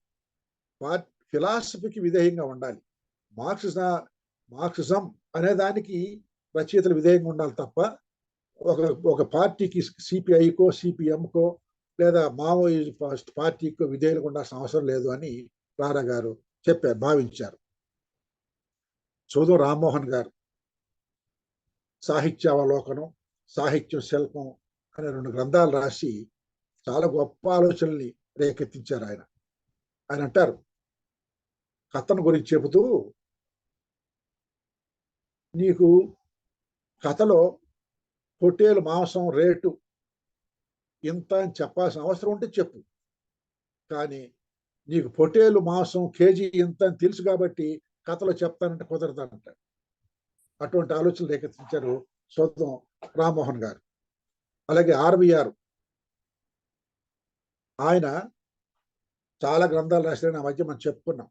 ఫిలాసఫీకి విధేయంగా ఉండాలి. మార్క్సిజం అనే దానికి రచయితలు విధేయంగా ఉండాలి తప్ప ఒక పార్టీకి సిపిఐకో సిపిఎంకో లేదా మావోయిస్ట్ పార్టీకో విధేయులుగా ఉండాల్సిన అవసరం లేదు అని రారా గారు చెప్పారు, భావించారు. సోదం రామ్మోహన్ గారు సాహిత్యావలోకనం, సాహిత్యం శిల్పం అనే 2 గ్రంథాలు రాసి చాలా గొప్ప ఆలోచనల్ని రేకెత్తించారు. ఆయన అంటారు, కథను గురించి చెబుతూ, నీకు కథలో పొట్టేలు మాంసం రేటు ఇంత అని చెప్పాల్సిన అవసరం ఉంటే చెప్పు, కానీ నీకు పొట్టేలు మాంసం కేజీ ఇంత అని తెలుసు కాబట్టి కథలో చెప్తానంటే కుదరదంట. అటువంటి ఆలోచనలు రేకెత్తించారు సోదం రామ్మోహన్ గారు. అలాగే ఆర్వీఆర్, ఆయన చాలా గ్రంథాలు రాసిన మధ్య మనం చెప్పుకున్నాం.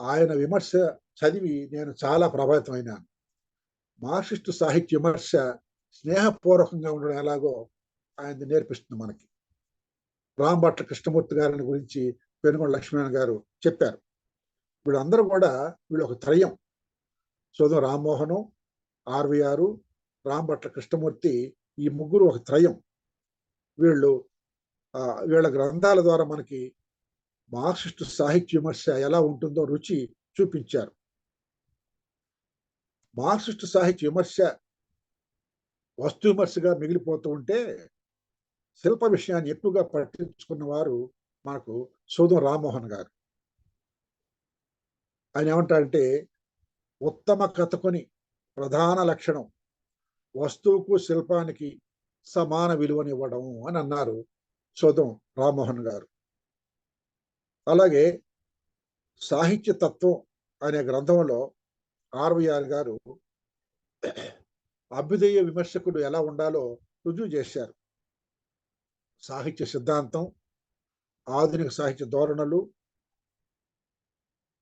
ఆయన విమర్శ చదివి నేను చాలా ప్రభావితమైనాను. మార్క్సిస్టు సాహిత్య విమర్శ స్నేహపూర్వకంగా ఉండడం ఎలాగో ఆయన నేర్పిస్తుంది మనకి. రాంభట్ల కృష్ణమూర్తి గారిని గురించి పెనుగొండ లక్ష్మీనారాయణ గారు చెప్పారు. వీళ్ళందరూ కూడా వీళ్ళు ఒక త్రయం. సోదం రామ్మోహను, ఆర్వీఆర్, రాంభట్ల కృష్ణమూర్తి ఈ ముగ్గురు ఒక త్రయం. వీళ్ళు వీళ్ళ గ్రంథాల ద్వారా మనకి మార్క్సిస్టు సాహిత్య విమర్శ ఎలా ఉంటుందో రుచి చూపించారు. మార్క్సిస్టు సాహిత్య విమర్శ వస్తు విమర్శగా మిగిలిపోతూ ఉంటే శిల్ప విషయాన్ని ఎక్కువగా పట్టించుకున్న వారు మనకు సోదం రామ్మోహన్ గారు. ఆయన ఏమంటారంటే, ఉత్తమ కథకుని ప్రధాన లక్షణం వస్తువుకు శిల్పానికి సమాన విలువనివ్వడం అని అన్నారు సోదం రామ్మోహన్ గారు. అలాగే సాహిత్య తత్వం అనే గ్రంథంలో ఆర్వీఆర్ గారు అభ్యుదయ విమర్శకుడు ఎలా ఉండాలో రుజువు చేశారు. సాహిత్య సిద్ధాంతం, ఆధునిక సాహిత్య ధోరణులు,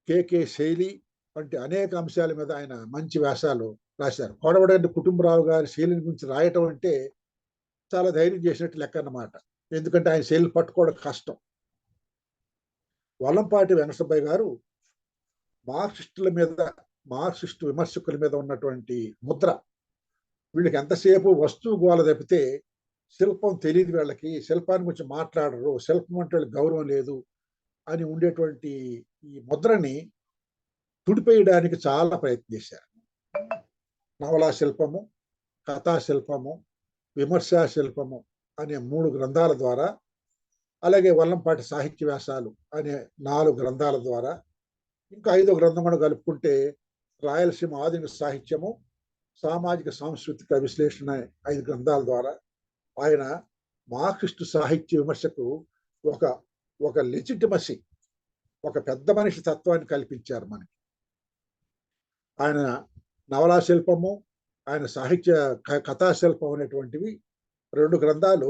కేకే శైలి వంటి అనేక అంశాల మీద ఆయన మంచి వ్యాసాలు రాశారు. కోడవడండి కుటుంబరావు గారి శైలిని గురించి రాయటం అంటే చాలా ధైర్యం చేసినట్టు లెక్క అన్నమాట. ఎందుకంటే ఆయన శైలిని పట్టుకోవడం కష్టం. వల్లంపాటి వెంకటసుబ్బయ్య గారు మార్క్సిస్టు విమర్శకుల మీద ఉన్నటువంటి ముద్ర, వీళ్ళకి ఎంతసేపు వస్తువు గోల తప్పితే శిల్పం తెలియదు, వీళ్ళకి శిల్పాన్ని గురించి మాట్లాడరు, శిల్పం అంటే వీళ్ళకి గౌరవం లేదు అని ఉండేటువంటి ఈ ముద్రని తుడిపేయడానికి చాలా ప్రయత్నం చేశారు. నవలా శిల్పము, కథా శిల్పము, విమర్శా శిల్పము అనే 3 గ్రంథాల ద్వారా, అలాగే వల్లంపాటి సాహిత్య వ్యాసాలు అనే 4 గ్రంథాల ద్వారా, ఇంకా 5వ గ్రంథం కూడా కలుపుకుంటే రాయలసీమ ఆధునిక సాహిత్యము, సామాజిక సాంస్కృతిక విశ్లేషణ 5 గ్రంథాల ద్వారా ఆయన మార్క్సిస్టు సాహిత్య విమర్శకు ఒక లెజిటిమసీ, ఒక పెద్ద మనిషి తత్వాన్ని కల్పించారు మనకి. ఆయన నవలా శిల్పము, ఆయన సాహిత్య కథా శిల్పం అనేటువంటివి 2 గ్రంథాలు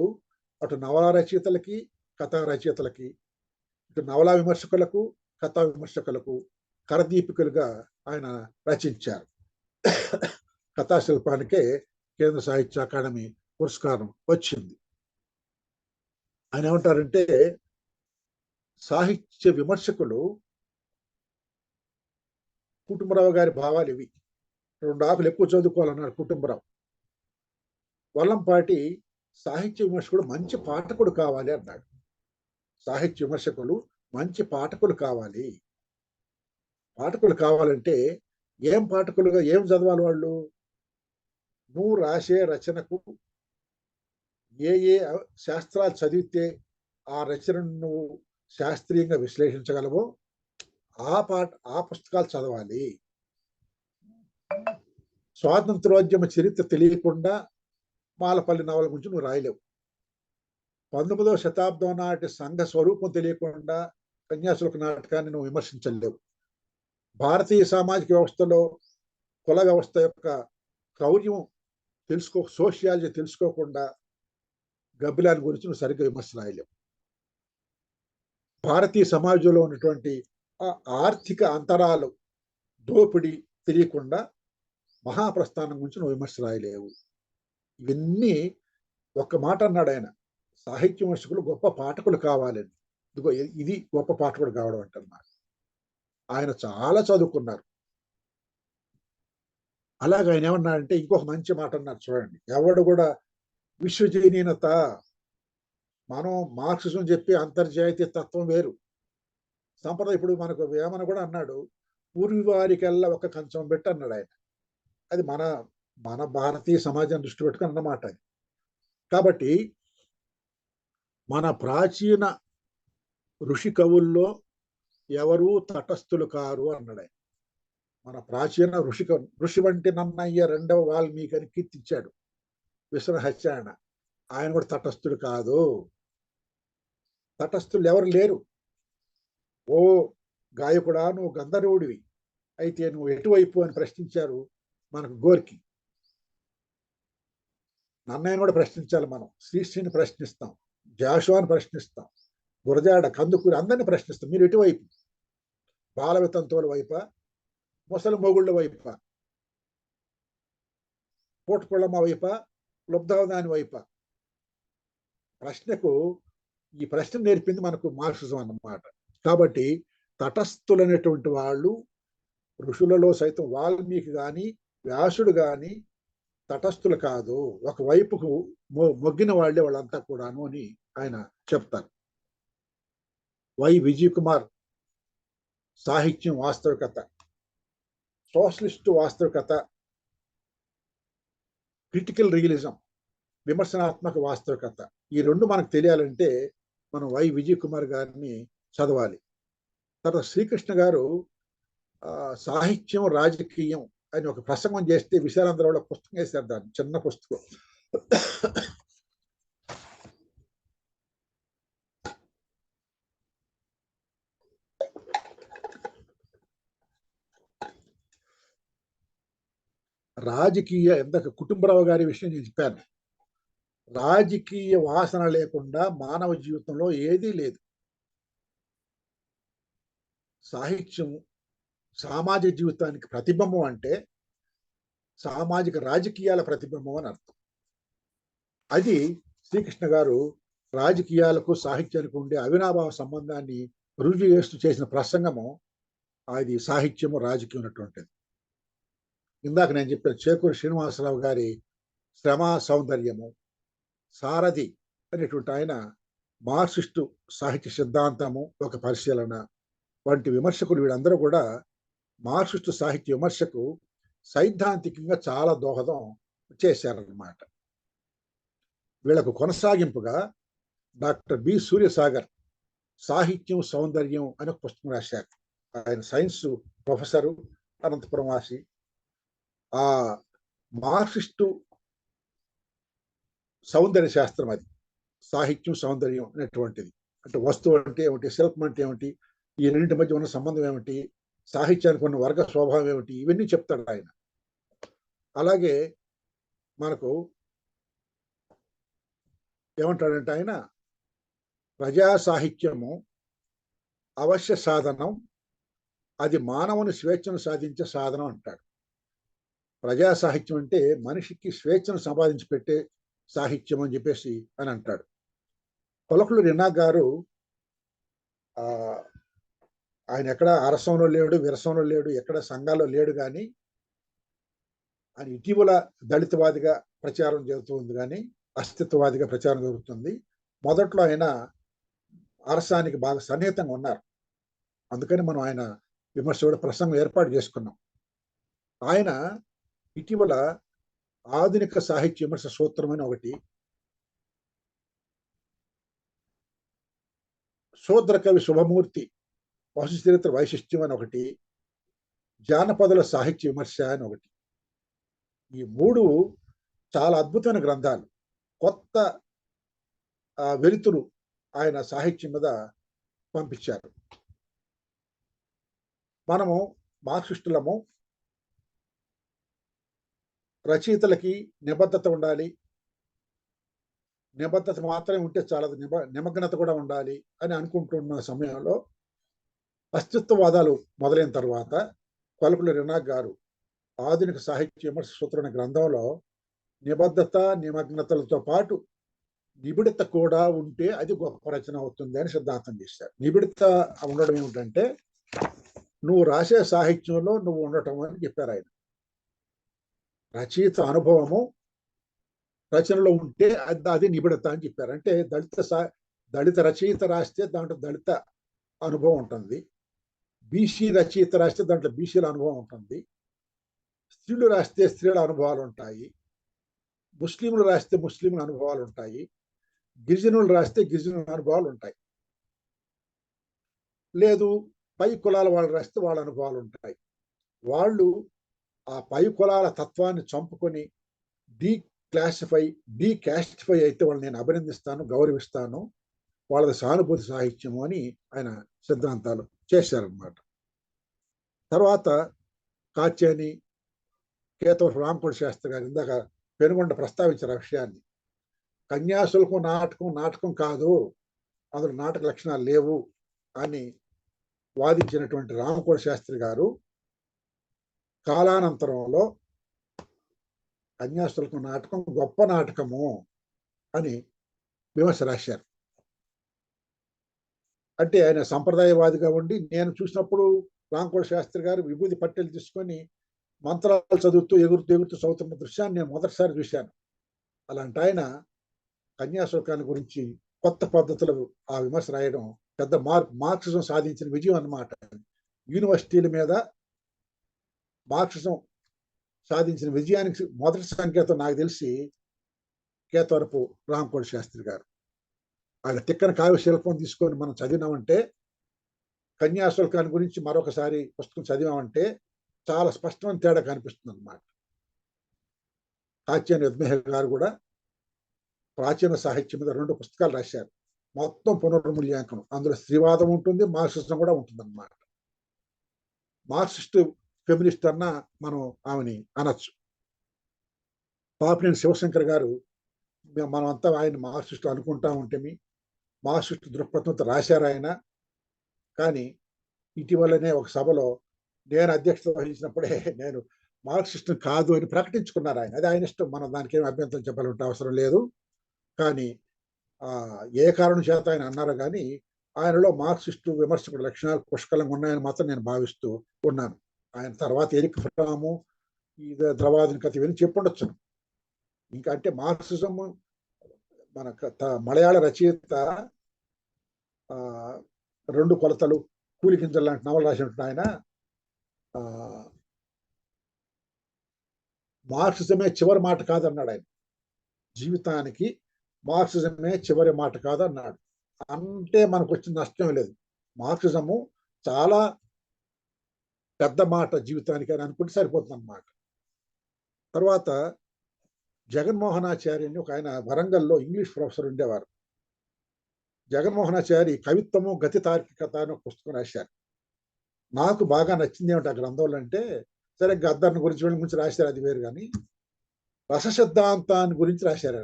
అటు నవలా రచయితలకి, కథా రచయితలకి, ఇటు నవలా విమర్శకులకు, కథా విమర్శకులకు కరదీపికలుగా ఆయన రచించారు. కథా శిల్పానికే కేంద్ర సాహిత్య అకాడమీ పురస్కారం వచ్చింది. ఆయన ఏమంటారంటే, సాహిత్య విమర్శకులు కుటుంబరావు గారి భావాలు ఇవి. 2 ఆకులు ఎక్కువ చదువుకోవాలన్నాడు కుటుంబరావు. వల్లంపాటి సాహిత్య విమర్శకుడు మంచి పాఠకుడు కావాలి అన్నాడు. సాహిత్య విమర్శకులు మంచి పాఠకులు కావాలి. పాఠకులు కావాలంటే ఏం పాఠకులుగా ఏం చదవాలి వాళ్ళు? నువ్వు రాసే రచనకు ఏ శాస్త్రాలు చదివితే ఆ రచనను నువ్వు శాస్త్రీయంగా విశ్లేషించగలవో ఆ పుస్తకాలు చదవాలి. స్వాతంత్రోద్యమ చరిత్ర తెలియకుండా మాలపల్లి నవల గురించి నువ్వు రాయలేవు. 19వ శతాబ్దం నాటి సంఘ స్వరూపం తెలియకుండా కన్యాశుల్క నాటకాన్ని నువ్వు విమర్శించలేవు. భారతీయ సామాజిక వ్యవస్థలో కుల వ్యవస్థ యొక్క క్రౌర్యం సోషియాలజీ తెలుసుకోకుండా గబ్బిలాని గురించి నువ్వు సరిగ్గా విమర్శ రాయలేవు. భారతీయ సమాజంలో ఉన్నటువంటి ఆర్థిక అంతరాలు, దోపిడీ తెలియకుండా మహాప్రస్థానం గురించి నువ్వు విమర్శ రాయలేవు. ఇవన్నీ ఒక్క మాట అన్నాడు ఆయన, సాహిత్య విమర్శకులు గొప్ప పాఠకులు కావాలని. ఇదిగో ఇది గొప్ప పాఠకుడు కావడం అంటున్నారు. ఆయన చాలా చదువుకున్నారు. అలాగే ఆయన ఏమన్నారంటే, ఇంకొక మంచి మాట అన్నారు చూడండి. ఎవడు కూడా విశ్వజనీనత, మనం మార్క్సిజం చెప్పి అంతర్జాతీయ తత్వం వేరు, సంప్రదాయం. ఇప్పుడు మనకు వేమన కూడా అన్నాడు, పూర్వి వారికెల్లా ఒక కంచం పెట్టి అన్నాడు ఆయన. అది మన భారతీయ సమాజం దృష్టి పెట్టుకుని అన్నమాట అది. కాబట్టి మన ప్రాచీన ఋషి కవుల్లో ఎవరూ తటస్థులు కారు అన్నాడు ఆయన. మన ప్రాచీన ఋషి వంటి నన్నయ్య 2వ వాల్మీకి అని కీర్తించాడు విశ్వహత్యాయన. ఆయన కూడా తటస్థుడు కాదు. తటస్థులు ఎవరు లేరు. ఓ గాయకుడా, నువ్వు గంధర్వుడివి, అయితే నువ్వు ఎటువైపు అని ప్రశ్నించారు మనకు గోర్కి. నన్నయ్యను కూడా ప్రశ్నించాలి మనం. శ్రీశ్రీని ప్రశ్నిస్తాం, జాషువాని ప్రశ్నిస్తాం, గురజాడ, కందుకూరి, అందరినీ ప్రశ్నిస్తాం. మీరు ఎటువైపు? బాల వితంతువుల వైపా, ముసలి మొగుళ్ళ వైపా, పూటకుళ్ళమ్మ వైపా, లుబ్ధవదాని వైపా? ప్రశ్నకు ఈ ప్రశ్న నేర్పింది మనకు మార్క్సిజం అన్నమాట. కాబట్టి తటస్థులైనటువంటి వాళ్ళు ఋషులలో సైతం వాల్మీకి కానీ, వ్యాసుడు కానీ, తటస్థులు కాదు, ఒకవైపుకు మొగ్గిన వాళ్ళే వాళ్ళంతా కూడాను అని ఆయన చెప్తారు. వై విజయ్ కుమార్ సాహిత్యం వాస్తవికత, సోషలిస్టు వాస్తవికత, క్రిటికల్ రియలిజం, విమర్శనాత్మక వాస్తవికత, ఈ రెండు మనకు తెలియాలంటే మనం వై విజయ్ కుమార్ గారిని చదవాలి. తర్వాత శ్రీకృష్ణ గారు సాహిత్యం రాజకీయం అని ఒక ప్రసంగం చేస్తే విశాలాంధ్రలో పుస్తకం వేశారు, దాన్ని చిన్న పుస్తకం. రాజకీయ ఇందాక కుటుంబరావు గారి విషయం నేను చెప్పాను. రాజకీయ వాసన లేకుండా మానవ జీవితంలో ఏదీ లేదు. సాహిత్యం సామాజిక జీవితానికి ప్రతిబింబం అంటే సామాజిక రాజకీయాల ప్రతిబింబం అని అర్థం. అది శ్రీకృష్ణ గారు రాజకీయాలకు సాహిత్యానికి ఉండే అవినాభావ సంబంధాన్ని రుజువు చేస్తూ చేసిన ప్రసంగము అది సాహిత్యము రాజకీయం ఉన్నటువంటిది. ఇందాక నేను చెప్పిన చేకూరి శ్రీనివాసరావు గారి శ్రమ సౌందర్యము, సారథి అనేటువంటి ఆయన మార్క్సిస్టు సాహిత్య సిద్ధాంతము ఒక పరిశీలన వంటి విమర్శకులు వీళ్ళందరూ కూడా మార్క్సిస్టు సాహిత్య విమర్శకు సైద్ధాంతికంగా చాలా దోహదం చేశారన్నమాట. వీళ్ళకు కొనసాగింపుగా డాక్టర్ బి సూర్యసాగర్ సాహిత్యం సౌందర్యం అనే ఒక పుస్తకం రాశారు. ఆయన సైన్స్ ప్రొఫెసరు, అనంతపురం వాసి. ఆ మార్క్సిస్టు సౌందర్య శాస్త్రం అది, సాహిత్యం సౌందర్యం అనేటువంటిది. అంటే వస్తువు అంటే ఏమిటి, శిల్పం అంటే ఏమిటి, ఈ రెండింటి మధ్య ఉన్న సంబంధం ఏమిటి, సాహిత్యానికి ఉన్న వర్గ స్వభావం ఏమిటి, ఇవన్నీ చెప్తాడు ఆయన. అలాగే మనకు ఏమంటాడంటే ఆయన ప్రజా సాహిత్యము అవశ్య సాధనం, అది మానవుని స్వేచ్ఛను సాధించే సాధనం అంటాడు. ప్రజా సాహిత్యం అంటే మనిషికి స్వేచ్ఛను సంపాదించి పెట్టే సాహిత్యం అని చెప్పేసి అని అంటాడు. కొలకులూరి ఇనాక్ గారు ఆయన ఎక్కడ అరసంలో లేడు, విరసంలో లేడు, ఎక్కడ సంఘాల్లో లేడు, కానీ ఆయన ఇటీవల దళితవాదిగా ప్రచారం జరుగుతుంది, కానీ అస్తిత్వవాదిగా ప్రచారం జరుగుతుంది. మొదట్లో ఆయన అరసానికి బాగా సన్నిహితంగా ఉన్నారు, అందుకని మనం ఆయన విమర్శ కూడా ప్రసంగం ఏర్పాటు చేసుకున్నాం. ఆయన ఇటీవల ఆధునిక సాహిత్య విమర్శ సూత్రం అని ఒకటి, శూద్ర కవి శుభమూర్తి వస్తుచరిత్ర వైశిష్ట్యం అని ఒకటి, జానపదుల సాహిత్య విమర్శ అని ఒకటి. ఈ మూడు చాలా అద్భుతమైన గ్రంథాలు. కొత్త వెలుతురు ఆయన సాహిత్యం మీద పంపించారు. మనము మార్క్సిస్టులము, రచయితలకి నిబద్ధత ఉండాలి, నిబద్ధత మాత్రమే ఉంటే చాలదు, నిమగ్నత కూడా ఉండాలి అని అనుకుంటున్న సమయంలో అస్తిత్వవాదాలు మొదలైన తర్వాత కొలకులూరి ఇనాక్ గారు ఆధునిక సాహిత్య విమర్శ సూత్ర గ్రంథంలో నిబద్ధత నిమగ్నతలతో పాటు నిబిడత కూడా ఉంటే అది గొప్ప రచన అవుతుంది అని సిద్ధాంతం చేశారు. నిబిడత ఉండడం ఏమిటంటే నువ్వు రాసే సాహిత్యంలో నువ్వు ఉండటం అని చెప్పారు ఆయన. రచయిత అనుభవము రచనలో ఉంటే అది నిబిడత అని చెప్పారు. అంటే దళిత రచయిత రాస్తే దాంట్లో దళిత అనుభవం ఉంటుంది, బీసీ రచయిత రాస్తే దాంట్లో బీసీల అనుభవం ఉంటుంది, స్త్రీలు రాస్తే స్త్రీల అనుభవాలు ఉంటాయి, ముస్లింలు రాస్తే ముస్లింల అనుభవాలు ఉంటాయి, గిరిజనులు రాస్తే గిరిజనుల అనుభవాలు ఉంటాయి, లేదు పై కులాల వాళ్ళు రాస్తే వాళ్ళ అనుభవాలు ఉంటాయి. వాళ్ళు ఆ పై కులాల తత్వాన్ని చంపుకొని డీకాస్టిఫై అయితే వాళ్ళని నేను అభినందిస్తాను, గౌరవిస్తాను, వాళ్ళది సానుభూతి సాహిత్యము అని ఆయన సిద్ధాంతాలు చేశారన్నమాట. తర్వాత కాచేని కేతవరపు రామకోటి శాస్త్రి గారు ఇందాక పెనుగొండ ప్రస్తావించారు ఆ విషయాన్ని. కన్యాశుల్కం నాటకం కాదు, అందులో నాటక లక్షణాలు లేవు అని వాదించినటువంటి రామకోటి శాస్త్రి గారు కాలానంతరంలో కన్యాశుల్కం నాటకం గొప్ప నాటకము అని విమర్శ రాశారు. అంటే ఆయన సంప్రదాయవాదిగా ఉండి, నేను చూసినప్పుడు రామకోటి శాస్త్రి గారు విభూతి పట్టెలు తీసుకొని మంత్రాలు చదువుతూ ఎగురుతూ ఎగురుతూ చదువుతున్న దృశ్యాన్ని నేను మొదటిసారి చూశాను. అలాంటి ఆయన కన్యాశుల్కాన్ని గురించి కొత్త పద్ధతులు ఆ విమర్శ రాయడం పెద్ద మార్క్సిజం సాధించిన విజయం అన్నమాట. యూనివర్సిటీల మీద మార్క్సిజం సాధించిన విజయానికి మొదటి సంకేతం నాకు తెలిసి కేతవరపు రామకోటి శాస్త్రి గారు. ఆయన తిక్కన కావ్య శిల్పం తీసుకొని మనం చదివినామంటే, కన్యాశుల్కాన్ని గురించి మరొకసారి పుస్తకం చదివామంటే చాలా స్పష్టమైన తేడా కనిపిస్తుంది అన్నమాట. కాత్యాయని యజ్ఞయ్య గారు కూడా ప్రాచీన సాహిత్యం మీద 2 పుస్తకాలు రాశారు. మొత్తం పునర్మూల్యాంకనం. అందులో స్త్రీవాదం ఉంటుంది, మార్క్సిజం కూడా ఉంటుంది అన్నమాట. మార్క్సిస్ట్ ఫెమినిస్ట్ అన్న మనం ఆమెని అనొచ్చు. పాపినేని శివశంకర్ గారు, మనమంతా ఆయన మార్క్సిస్ట్ అనుకుంటా ఉంటేమి మార్క్సిస్ట్ దృక్పథంతో రాశారు ఆయన. కానీ ఇటీవలనే ఒక సభలో నేను అధ్యక్షత వహించినప్పుడే నేను మార్క్సిస్ట్ కాదు అని ప్రకటించుకున్నారు ఆయన. అది ఆయన ఇష్టం, మనం దానికి ఏమి అభ్యంతరం చెప్పాలంటే అవసరం లేదు. కానీ ఏ కారణం చేత ఆయన అన్నారు, కానీ ఆయనలో మార్క్సిస్టు విమర్శకుడు లక్షణాలు పుష్కలంగా ఉన్నాయని మాత్రం నేను భావిస్తూ ఉన్నాను. ఆయన తర్వాత ఎరిక్ ఫ్రాము, ఈ ద్రవాధునికత ఇవన్నీ చెప్పుండొచ్చు. ఇంకా అంటే మార్క్సిజం మన మలయాళ రచయిత 2 కొలతలు, కూలి గింజలు లాంటి నవలు రాసినట్టు ఆయన మార్క్సిజమే చివరి మాట కాదన్నాడు. ఆయన జీవితానికి మార్క్సిజమే చివరి మాట కాదన్నాడు. అంటే మనకు వచ్చిన నష్టం లేదు. మార్క్సిజము చాలా పెద్ద మాట జీవితానికి అని అనుకుంటే సరిపోతుంది అన్నమాట. తర్వాత జగన్మోహనాచారి అని ఒక ఆయన వరంగల్లో ఇంగ్లీష్ ప్రొఫెసర్ ఉండేవారు. జగన్మోహనాచారి కవిత్వము గతి తార్కికత అని ఒక పుస్తకం రాశారు. నాకు బాగా నచ్చింది ఏమిటి ఆ గ్రంథంలో అంటే, సరే గద్దర్ని గురించి రాశారు, అది వేరు, కానీ రస సిద్ధాంతాన్ని గురించి రాశారు.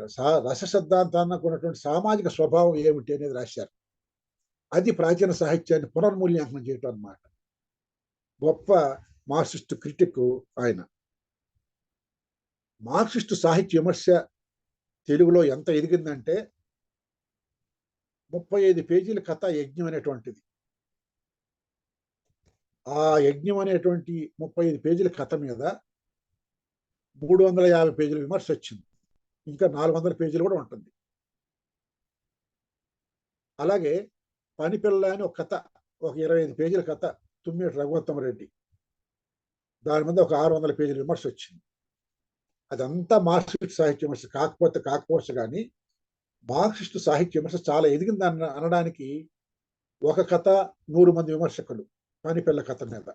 రస సిద్ధాంతానికి ఉన్నటువంటి సామాజిక స్వభావం ఏమిటి అనేది రాశారు. అది ప్రాచీన సాహిత్యాన్ని పునర్మూల్యాంకనం చేయటం అన్నమాట. గొప్ప మార్క్సిస్ట్ క్రిటిక్ ఆయన. మార్క్సిస్ట్ సాహిత్య విమర్శ తెలుగులో ఎంత ఎదిగిందంటే 35 పేజీల కథ యజ్ఞం అనేటువంటిది. ఆ యజ్ఞం అనేటువంటి 35 పేజీల కథ మీద 350 పేజీల విమర్శ వచ్చింది. ఇంకా 400 పేజీలు కూడా ఉంటుంది. అలాగే పనిపిల్ల అని ఒక కథ, ఒక 25 పేజీల కథ, తుమ్మేటి రఘువంతమరెడ్డి, దాని మీద ఒక 600 పేజీల విమర్శ వచ్చింది. అదంతా మార్క్సిస్ట్ సాహిత్య విమర్శ కాకపోవచ్చు కానీ మార్క్సిస్ట్ సాహిత్య విమర్శ చాలా ఎదిగింది అనడానికి ఒక కథ, 100 మంది విమర్శకులు, పనిపిల్ల కథ మీద,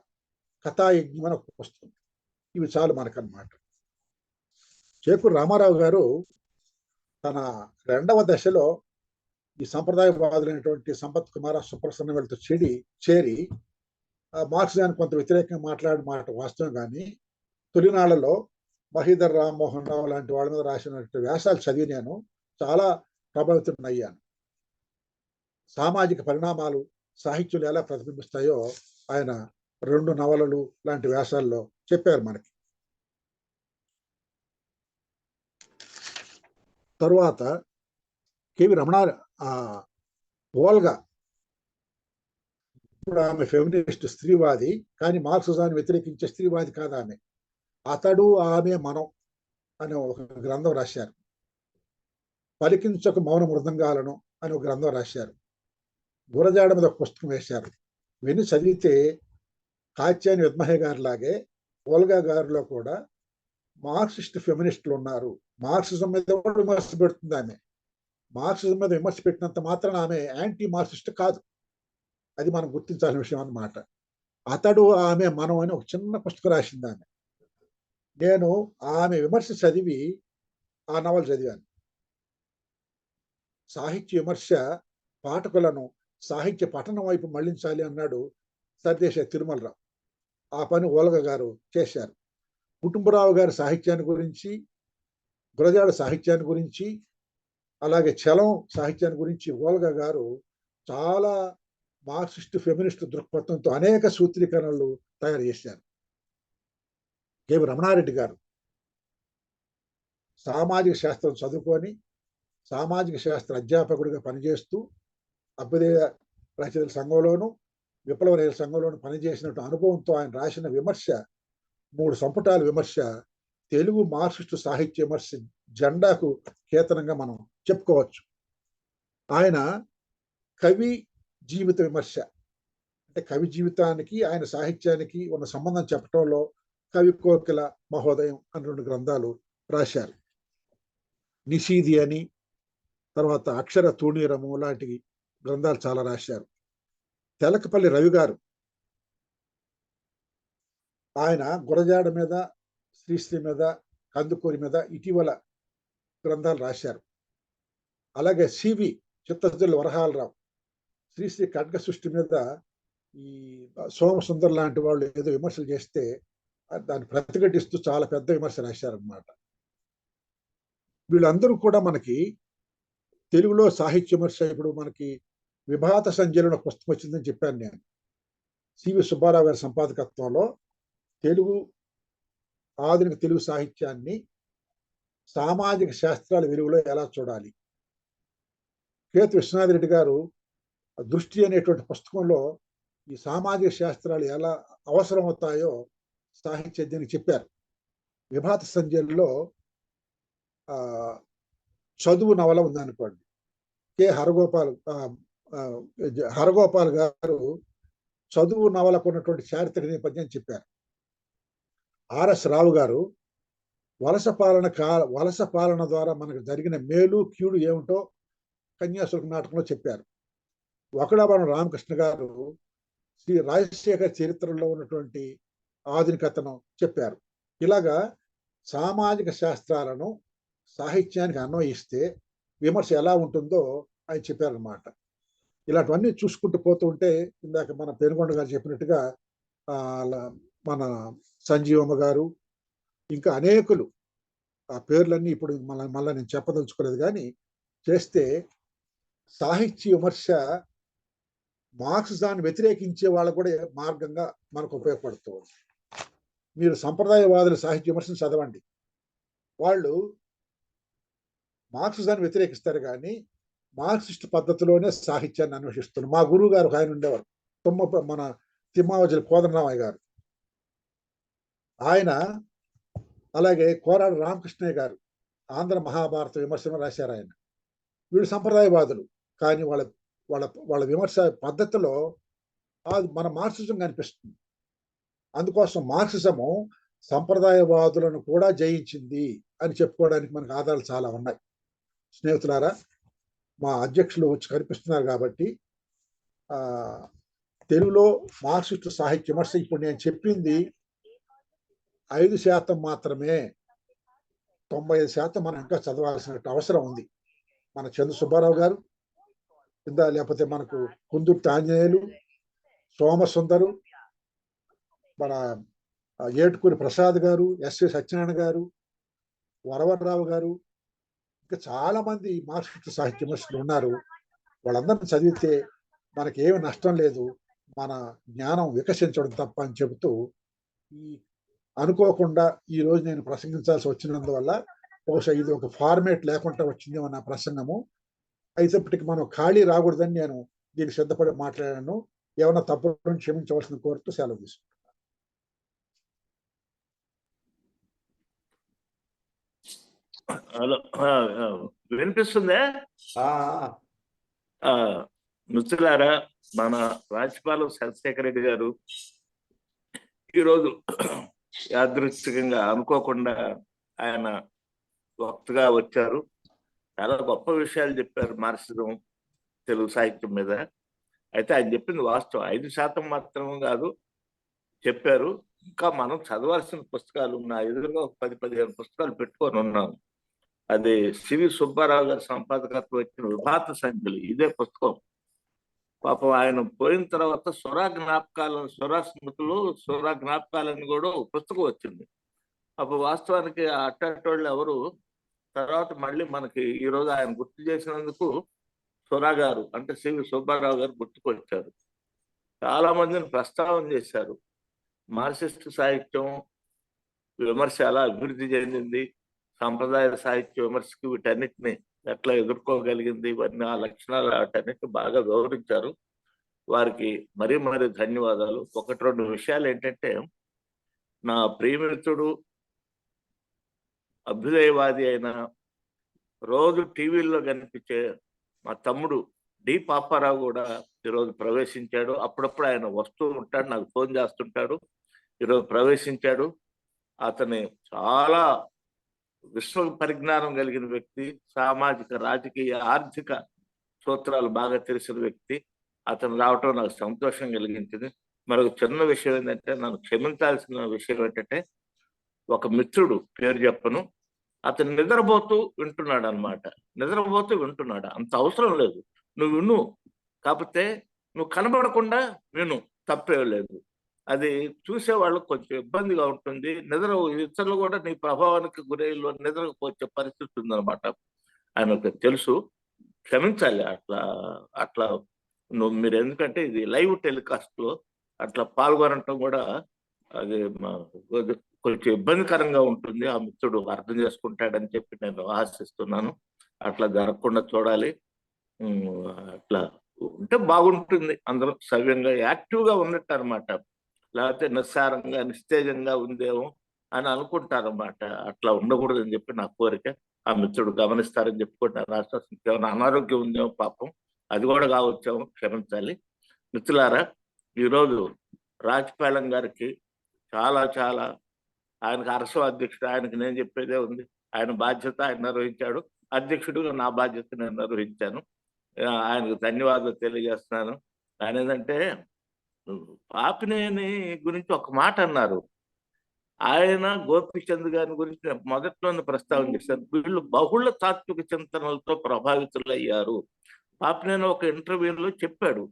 కథాయజ్ఞం అని ఒక పుస్తకం, ఇవి చాలు మనకన్నమాట. చేకూరి రామారావు గారు తన 2వ దశలో ఈ సంప్రదాయవాదులైనటువంటి సంపత్ కుమార సుప్రసన్న వీళ్ళతో చేరి మార్క్సిజానికి కొంత వ్యతిరేకంగా మాట వాస్తవం, కానీ తొలినాళ్లలో మహీధర్ రామ్మోహన్ రావు లాంటి వాళ్ళ మీద రాసినటువంటి వ్యాసాలు చదివి నేను చాలా ప్రభావితం అయ్యాను. సామాజిక పరిణామాలు సాహిత్యంలో ఎలా ప్రతిబింబిస్తాయో ఆయన 2 నవలలు లాంటి వ్యాసాల్లో చెప్పారు మనకి. తరువాత కేవి రమణ ఓల్గా, ఇప్పుడు ఆమె ఫెమినిస్ట్ స్త్రీవాది, కానీ మార్క్సిజాన్ని వ్యతిరేకించే స్త్రీవాది కాదు ఆమె. అతడు ఆమె మనం అనే ఒక గ్రంథం రాశారు. పలికించక మౌన మృదంగాలను అని ఒక గ్రంథం రాశారు. గురజాడ మీద ఒక పుస్తకం వేశారు. ఇవన్నీ చదివితే కాత్యాయని యజ్ఞయ్య గారి లాగే ఓల్గా గారిలో కూడా మార్క్సిస్ట్ ఫెమినిస్టులు ఉన్నారు. మార్క్సిజం మీద కూడా విమర్శ పెడుతుంది ఆమె. మార్క్సిజం మీద విమర్శ పెట్టినంత మాత్రం ఆమె యాంటీ మార్క్సిస్ట్ కాదు. అది మనం గుర్తించాల్సిన విషయం అన్నమాట. అతడు ఆమె మనం అని ఒక చిన్న పుస్తకం రాసింది ఆమె. నేను ఆమె విమర్శ చదివి ఆ నవల చదివాను. సాహిత్య విమర్శ పాఠకులను సాహిత్య పఠనం వైపు మళ్లించాలి అన్నాడు సర్దేశ తిరుమలరావు. ఆ పని ఓల్గా గారు చేశారు. కుటుంబరావు గారి సాహిత్యాన్ని గురించి, గురజాడ సాహిత్యాన్ని గురించి, అలాగే చలం సాహిత్యాన్ని గురించి ఓల్గా గారు చాలా మార్క్సిస్ట్ ఫెమినిస్ట్ దృక్పథంతో అనేక సూత్రీకరణలు తయారు చేశారు. కేవి రమణారెడ్డి గారు సామాజిక శాస్త్రం చదువుకొని సామాజిక శాస్త్ర అధ్యాపకుడిగా పనిచేస్తూ అభ్యుదయ రచయితల సంఘంలోను, విప్లవ రచయితల సంఘంలోను పనిచేసినట్టు అనుభవంతో ఆయన రాసిన విమర్శ 3 సంపుటాల విమర్శ తెలుగు మార్క్సిస్టు సాహిత్య విమర్శ జెండాకు కేతనంగా మనం చెప్పుకోవచ్చు. ఆయన కవి జీవిత విమర్శ అంటే కవి జీవితానికి ఆయన సాహిత్యానికి ఉన్న సంబంధం చెప్పడంలో కవి కోకిల మహోదయం అని 2 గ్రంథాలు రాశారు. నిషీది అని, తర్వాత అక్షర తూణీరము లాంటి గ్రంథాలు చాలా రాశారు. తెలకపల్లి రవి గారు ఆయన గురజాడ మీద, శ్రీశ్రీ మీద, కందుకూరి మీద ఇటీవల గ్రంథాలు రాశారు. అలాగే సివి చిత్తజల్లు వరహాలరావు శ్రీశ్రీ ఖడ్గ సృష్టి మీద ఈ సోమసుందర్ లాంటి వాళ్ళు ఏదో విమర్శలు చేస్తే దాన్ని ప్రతిఘటిస్తూ చాలా పెద్ద విమర్శ రాశారనమాట. వీళ్ళందరూ కూడా మనకి తెలుగులో సాహిత్య విమర్శ ఇప్పుడు మనకి విభాత సంజయన పుస్తకం వచ్చిందని చెప్పాను నేను. సివి సుబ్బారావు గారి సంపాదకత్వంలో ఆధునిక తెలుగు సాహిత్యాన్ని సామాజిక శాస్త్రాల వెలుగులో ఎలా చూడాలి. కేతు విశ్వనాథ్ రెడ్డి గారు దృష్టి అనేటువంటి పుస్తకంలో ఈ సామాజిక శాస్త్రాలు ఎలా అవసరం అవుతాయో సాహిత్యానికి చెప్పారు. విభాత సంజయలో చదువు నవల ఉందనుకోండి. కె హరగోపాల్ గారు చదువు నవలకు ఉన్నటువంటి చారిత్రక నేపథ్యం చెప్పారు. ఆర్ఎస్ రావు గారు వలస పాలన ద్వారా మనకు జరిగిన మేలు కీడు ఏమిటో కన్యాశుల్క నాటకంలో చెప్పారు. వకడాభరణం రామకృష్ణ గారు శ్రీ రాజశేఖర చరిత్రలో ఉన్నటువంటి ఆధునికతను చెప్పారు. ఇలాగా సామాజిక శాస్త్రాలను సాహిత్యానికి అన్వయిస్తే విమర్శ ఎలా ఉంటుందో ఆయన చెప్పారనమాట. ఇలాంటివన్నీ చూసుకుంటూ పోతూ ఉంటే ఇందాక మన పెనుగొండ గారు చెప్పినట్టుగా మన సంజీవమ్మ గారు ఇంకా అనేకులు ఆ పేర్లన్నీ ఇప్పుడు మళ్ళీ నేను చెప్పదలుచుకోలేదు, కానీ చేస్తే సాహిత్య విమర్శ మార్క్సిజాన్ని వ్యతిరేకించే వాళ్ళకు కూడా మార్గంగా మనకు ఉపయోగపడుతుంది. మీరు సంప్రదాయవాదుల సాహిత్య విమర్శను చదవండి, వాళ్ళు మార్క్సిజాన్ని వ్యతిరేకిస్తారు కానీ మార్క్సిస్ట్ పద్ధతిలోనే సాహిత్యాన్ని అన్వేషిస్తున్నారు. మా గురువు గారు ఆయన ఉండేవారు, మన తిమ్మావజల కోదండరామయ్య గారు. ఆయన అలాగే కోరాడు రామకృష్ణయ్య గారు ఆంధ్ర మహాభారత విమర్శను రాశారు ఆయన. వీళ్ళు సంప్రదాయవాదులు కానీ వాళ్ళ విమర్శ పద్ధతిలో మన మార్క్సిజం కనిపిస్తుంది. అందుకోసం మార్క్సిజము సంప్రదాయవాదులను కూడా జయించింది అని చెప్పుకోవడానికి మనకు ఆధారాలు చాలా ఉన్నాయి. స్నేహితులారా, మా అధ్యక్షులు వచ్చి కనిపిస్తున్నారు కాబట్టి తెలుగులో మార్క్సిస్టు సాహిత్య విమర్శ ఇప్పుడు నేను చెప్పింది 5% మాత్రమే. 95% మనం ఇంకా చదవాల్సిన అవసరం ఉంది. మన చంద్ర సుబ్బారావు గారు లేకపోతే మనకు కుందుర్తి ఆంజనేయులు, సోమసుందరు, మన ఏటుకూరి ప్రసాద్ గారు, ఎస్వి సత్యనారాయణ గారు, వరవరరావు గారు, ఇంకా చాలా మంది మార్క్సిస్ట్ సాహిత్య విమర్శకులు ఉన్నారు. వాళ్ళందరినీ చదివితే మనకి ఏమి నష్టం లేదు, మన జ్ఞానం వికసించడం తప్ప అని చెబుతూ అనుకోకుండా ఈ రోజు నేను ప్రసంగించాల్సి వచ్చినందువల్ల బహుశా ఇది ఒక ఫార్మేట్ లేకుండా వచ్చిందేమో నా ప్రసంగము. అయినప్పటికీ మనం ఖాళీ రాకూడదని నేను దీనికి సిద్ధపడి మాట్లాడాను. ఏమన్నా తప్పులను క్షమించవలసిన కోరుతూ సెలవు తీసుకుంటాను. హలో, వినిపిస్తుందే? మిత్రులారా, మన రాజ్యపాలెం చంద్రశేఖర్ రెడ్డి గారు ఈరోజు యాదృచ్ఛికంగా అనుకోకుండా ఆయన వక్తగా వచ్చారు. చాలా గొప్ప విషయాలు చెప్పారు మార్క్సిజం తెలుగు సాహిత్యం మీద. అయితే ఆయన చెప్పింది వాస్తవం, 5% మాత్రం కాదు చెప్పారు. ఇంకా మనం చదవాల్సిన పుస్తకాలు నా ఎదురుగా 10-15 పుస్తకాలు పెట్టుకొని ఉన్నాము. అది సివి సుబ్బారావు గారి సంపాదకత్వం వచ్చిన విభాత సంఖ్యలు ఇదే పుస్తకం. పాపం ఆయన పోయిన తర్వాత స్వరా జ్ఞాపకాలని కూడా ఒక పుస్తకం వచ్చింది. అప్పుడు వాస్తవానికి అట్టోళ్ళు ఎవరు తర్వాత మళ్ళీ మనకి ఈరోజు ఆయన గుర్తు చేసినందుకు స్వరా గారు అంటే సివి సుబ్బారావు గారు గుర్తుకొచ్చారు. చాలా మందిని ప్రస్తావన చేశారు. మార్క్సిస్ట్ సాహిత్యం విమర్శ ఎలా అభివృద్ధి చెందింది, సాంప్రదాయ సాహిత్య విమర్శకి వీటన్నిటిని ఎట్లా ఎదుర్కోగలిగింది, ఇవన్నీ ఆ లక్షణాలు వాటన్నిటిని బాగా వివరించారు. వారికి మరీ ధన్యవాదాలు. 1-2 విషయాలు ఏంటంటే, నా ప్రియమిత్రుడు, అభ్యుదయవాది అయిన, రోజు టీవీల్లో కనిపించే మా తమ్ముడు డి పాపారావు కూడా ఈరోజు ప్రవేశించాడు. అప్పుడప్పుడు ఆయన వస్తూ ఉంటాడు, నాకు ఫోన్ చేస్తుంటాడు. ఈరోజు ప్రవేశించాడు. అతని చాలా విశ్వ పరిజ్ఞానం కలిగిన వ్యక్తి, సామాజిక, రాజకీయ, ఆర్థిక సూత్రాలు బాగా తెలిసిన వ్యక్తి. అతను రావటం నాకు సంతోషం కలిగించింది. మరొక చిన్న విషయం ఏంటంటే, నన్ను క్షమించాల్సిన విషయం ఏంటంటే, ఒక మిత్రుడు, పేరు చెప్పను, అతను నిద్రపోతూ వింటున్నాడు అనమాట. నిద్రపోతూ వింటున్నాడు. అంత అవసరం లేదు, నువ్వు విను, కాకపోతే నువ్వు కనబడకుండా విను, తప్పే లేదు. అది చూసే వాళ్ళకి కొంచెం ఇబ్బందిగా ఉంటుంది. ఇతరులు కూడా నీ ప్రభావానికి గురైలో నిద్రపోచ్చే పరిస్థితి ఉందన్నమాట. ఆయనకు తెలుసు, క్షమించాలి. అట్లా మీరు, ఎందుకంటే ఇది లైవ్ టెలికాస్ట్ లో అట్లా పాల్గొనటం కూడా అది కొంచెం ఇబ్బందికరంగా ఉంటుంది. ఆ మిత్రుడు అర్థం చేసుకుంటాడని చెప్పి నేను ఆశిస్తున్నాను. అట్లా జరగకుండా చూడాలి. అట్లా ఉంటే బాగుంటుంది. అందరూ సవ్యంగా యాక్టివ్గా ఉన్నట్టు అనమాట. లేకపోతే నిస్సారంగా నిస్తేజంగా ఉందేమో అని అనుకుంటారన్నమాట. అట్లా ఉండకూడదని చెప్పి నా కోరిక. ఆ మిత్రుడు గమనిస్తారని చెప్పుకుంటారు. రాష్ట్రం ఏమైనా అనారోగ్యం ఉందేమో పాపం, అది కూడా కావచ్చేమో, క్షమించాలి. మిత్రులారా, ఈరోజు రాజపాలెం గారికి చాలా చాలా, ఆయనకు అరసో అధ్యక్షుడు, ఆయనకు నేను చెప్పేదే ఉంది. ఆయన బాధ్యత ఆయన నిర్వహించాడు. అధ్యక్షుడిగా నా బాధ్యత నేను నిర్వహించాను. ఆయనకు ధన్యవాదాలు తెలియజేస్తున్నాను. ఆయన ఏంటంటే, పాపినేని గురించి ఒక మాట అన్నారు. ఆయన గోపీచంద్ గారి గురించి మొదట్లోనే ప్రస్తావన చేశారు. వీళ్ళు బహుళ తాత్విక చింతనలతో ప్రభావితులయ్యారు. పాపినేని ఒక ఇంటర్వ్యూలో చెప్పాడు,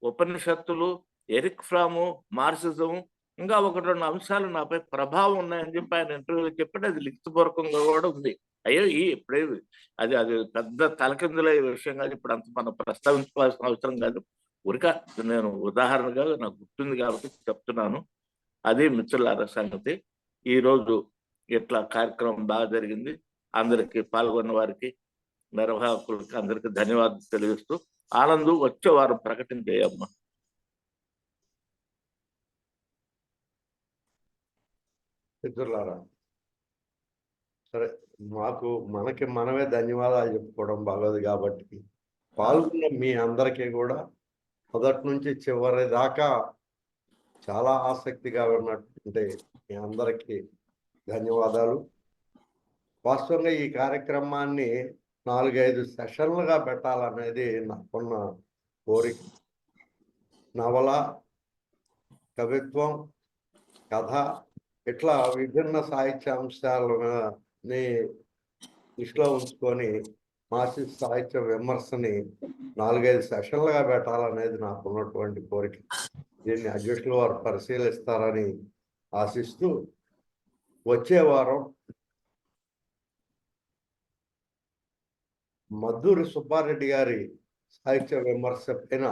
ఉపనిషత్తులు, ఎరిక్ ఫ్రాము, మార్క్సిజం, ఇంకా ఒకటి రెండు అంశాలు నాపై ప్రభావం ఉన్నాయని చెప్పి ఆయన ఇంటర్వ్యూలో చెప్పాడు. అది లిఖితపూర్వకంగా కూడా ఉంది. అయ్యో ఇప్పుడే అది అది పెద్ద తలకిందులయ్యే విషయం కాదు. ఇప్పుడు అంత మనం ప్రస్తావించుకోవాల్సిన అవసరం కాదు. ఉరిక నేను ఉదాహరణగా నాకు గుర్తుంది కాబట్టి చెప్తున్నాను. అది మిత్రులారా సంగతి. ఈరోజు ఇట్లా కార్యక్రమం బాగా జరిగింది. అందరికీ, పాల్గొన్న వారికి, నిర్వాహకులకి అందరికీ ధన్యవాదాలు తెలియజేస్తూ, ఆనంద్ వచ్చే వారం ప్రకటన చేయమ్మా. మిత్రులారా, సరే, మనకి మనమే ధన్యవాదాలు చెప్పుకోవడం బాగోదు కాబట్టి, పాల్గొన్న మీ అందరికీ కూడా మొదటి నుంచి చివరి దాకా చాలా ఆసక్తిగా ఉన్నటువంటి మీ అందరికీ ధన్యవాదాలు. వాస్తవంగా ఈ కార్యక్రమాన్ని 4-5 సెషన్లుగా పెట్టాలనేది నాకున్న కోరిక. నవల, కవిత్వం, కథ, ఇట్లా విభిన్న సాహిత్య అంశాలని దృష్టిలో ఉంచుకొని మార్క్సిస్ట్ సాహిత్య విమర్శని 4-5 సెషన్లుగా పెట్టాలనేది నాకు ఉన్నటువంటి కోరిక. దీన్ని అధ్యక్షుల వారు పరిశీలిస్తారని ఆశిస్తూ, వచ్చే వారం మద్దూరి సుబ్బారెడ్డి గారి సాహిత్య విమర్శ పైన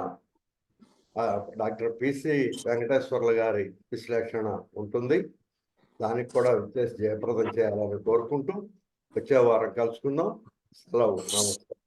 డాక్టర్ పిసి వెంకటేశ్వర్లు గారి విశ్లేషణ ఉంటుంది. దానికి కూడా విశేష జయప్రదం చేయాలని కోరుకుంటూ వచ్చే వారం కలుసుకుందాం. సెలవు. నమస్కారం.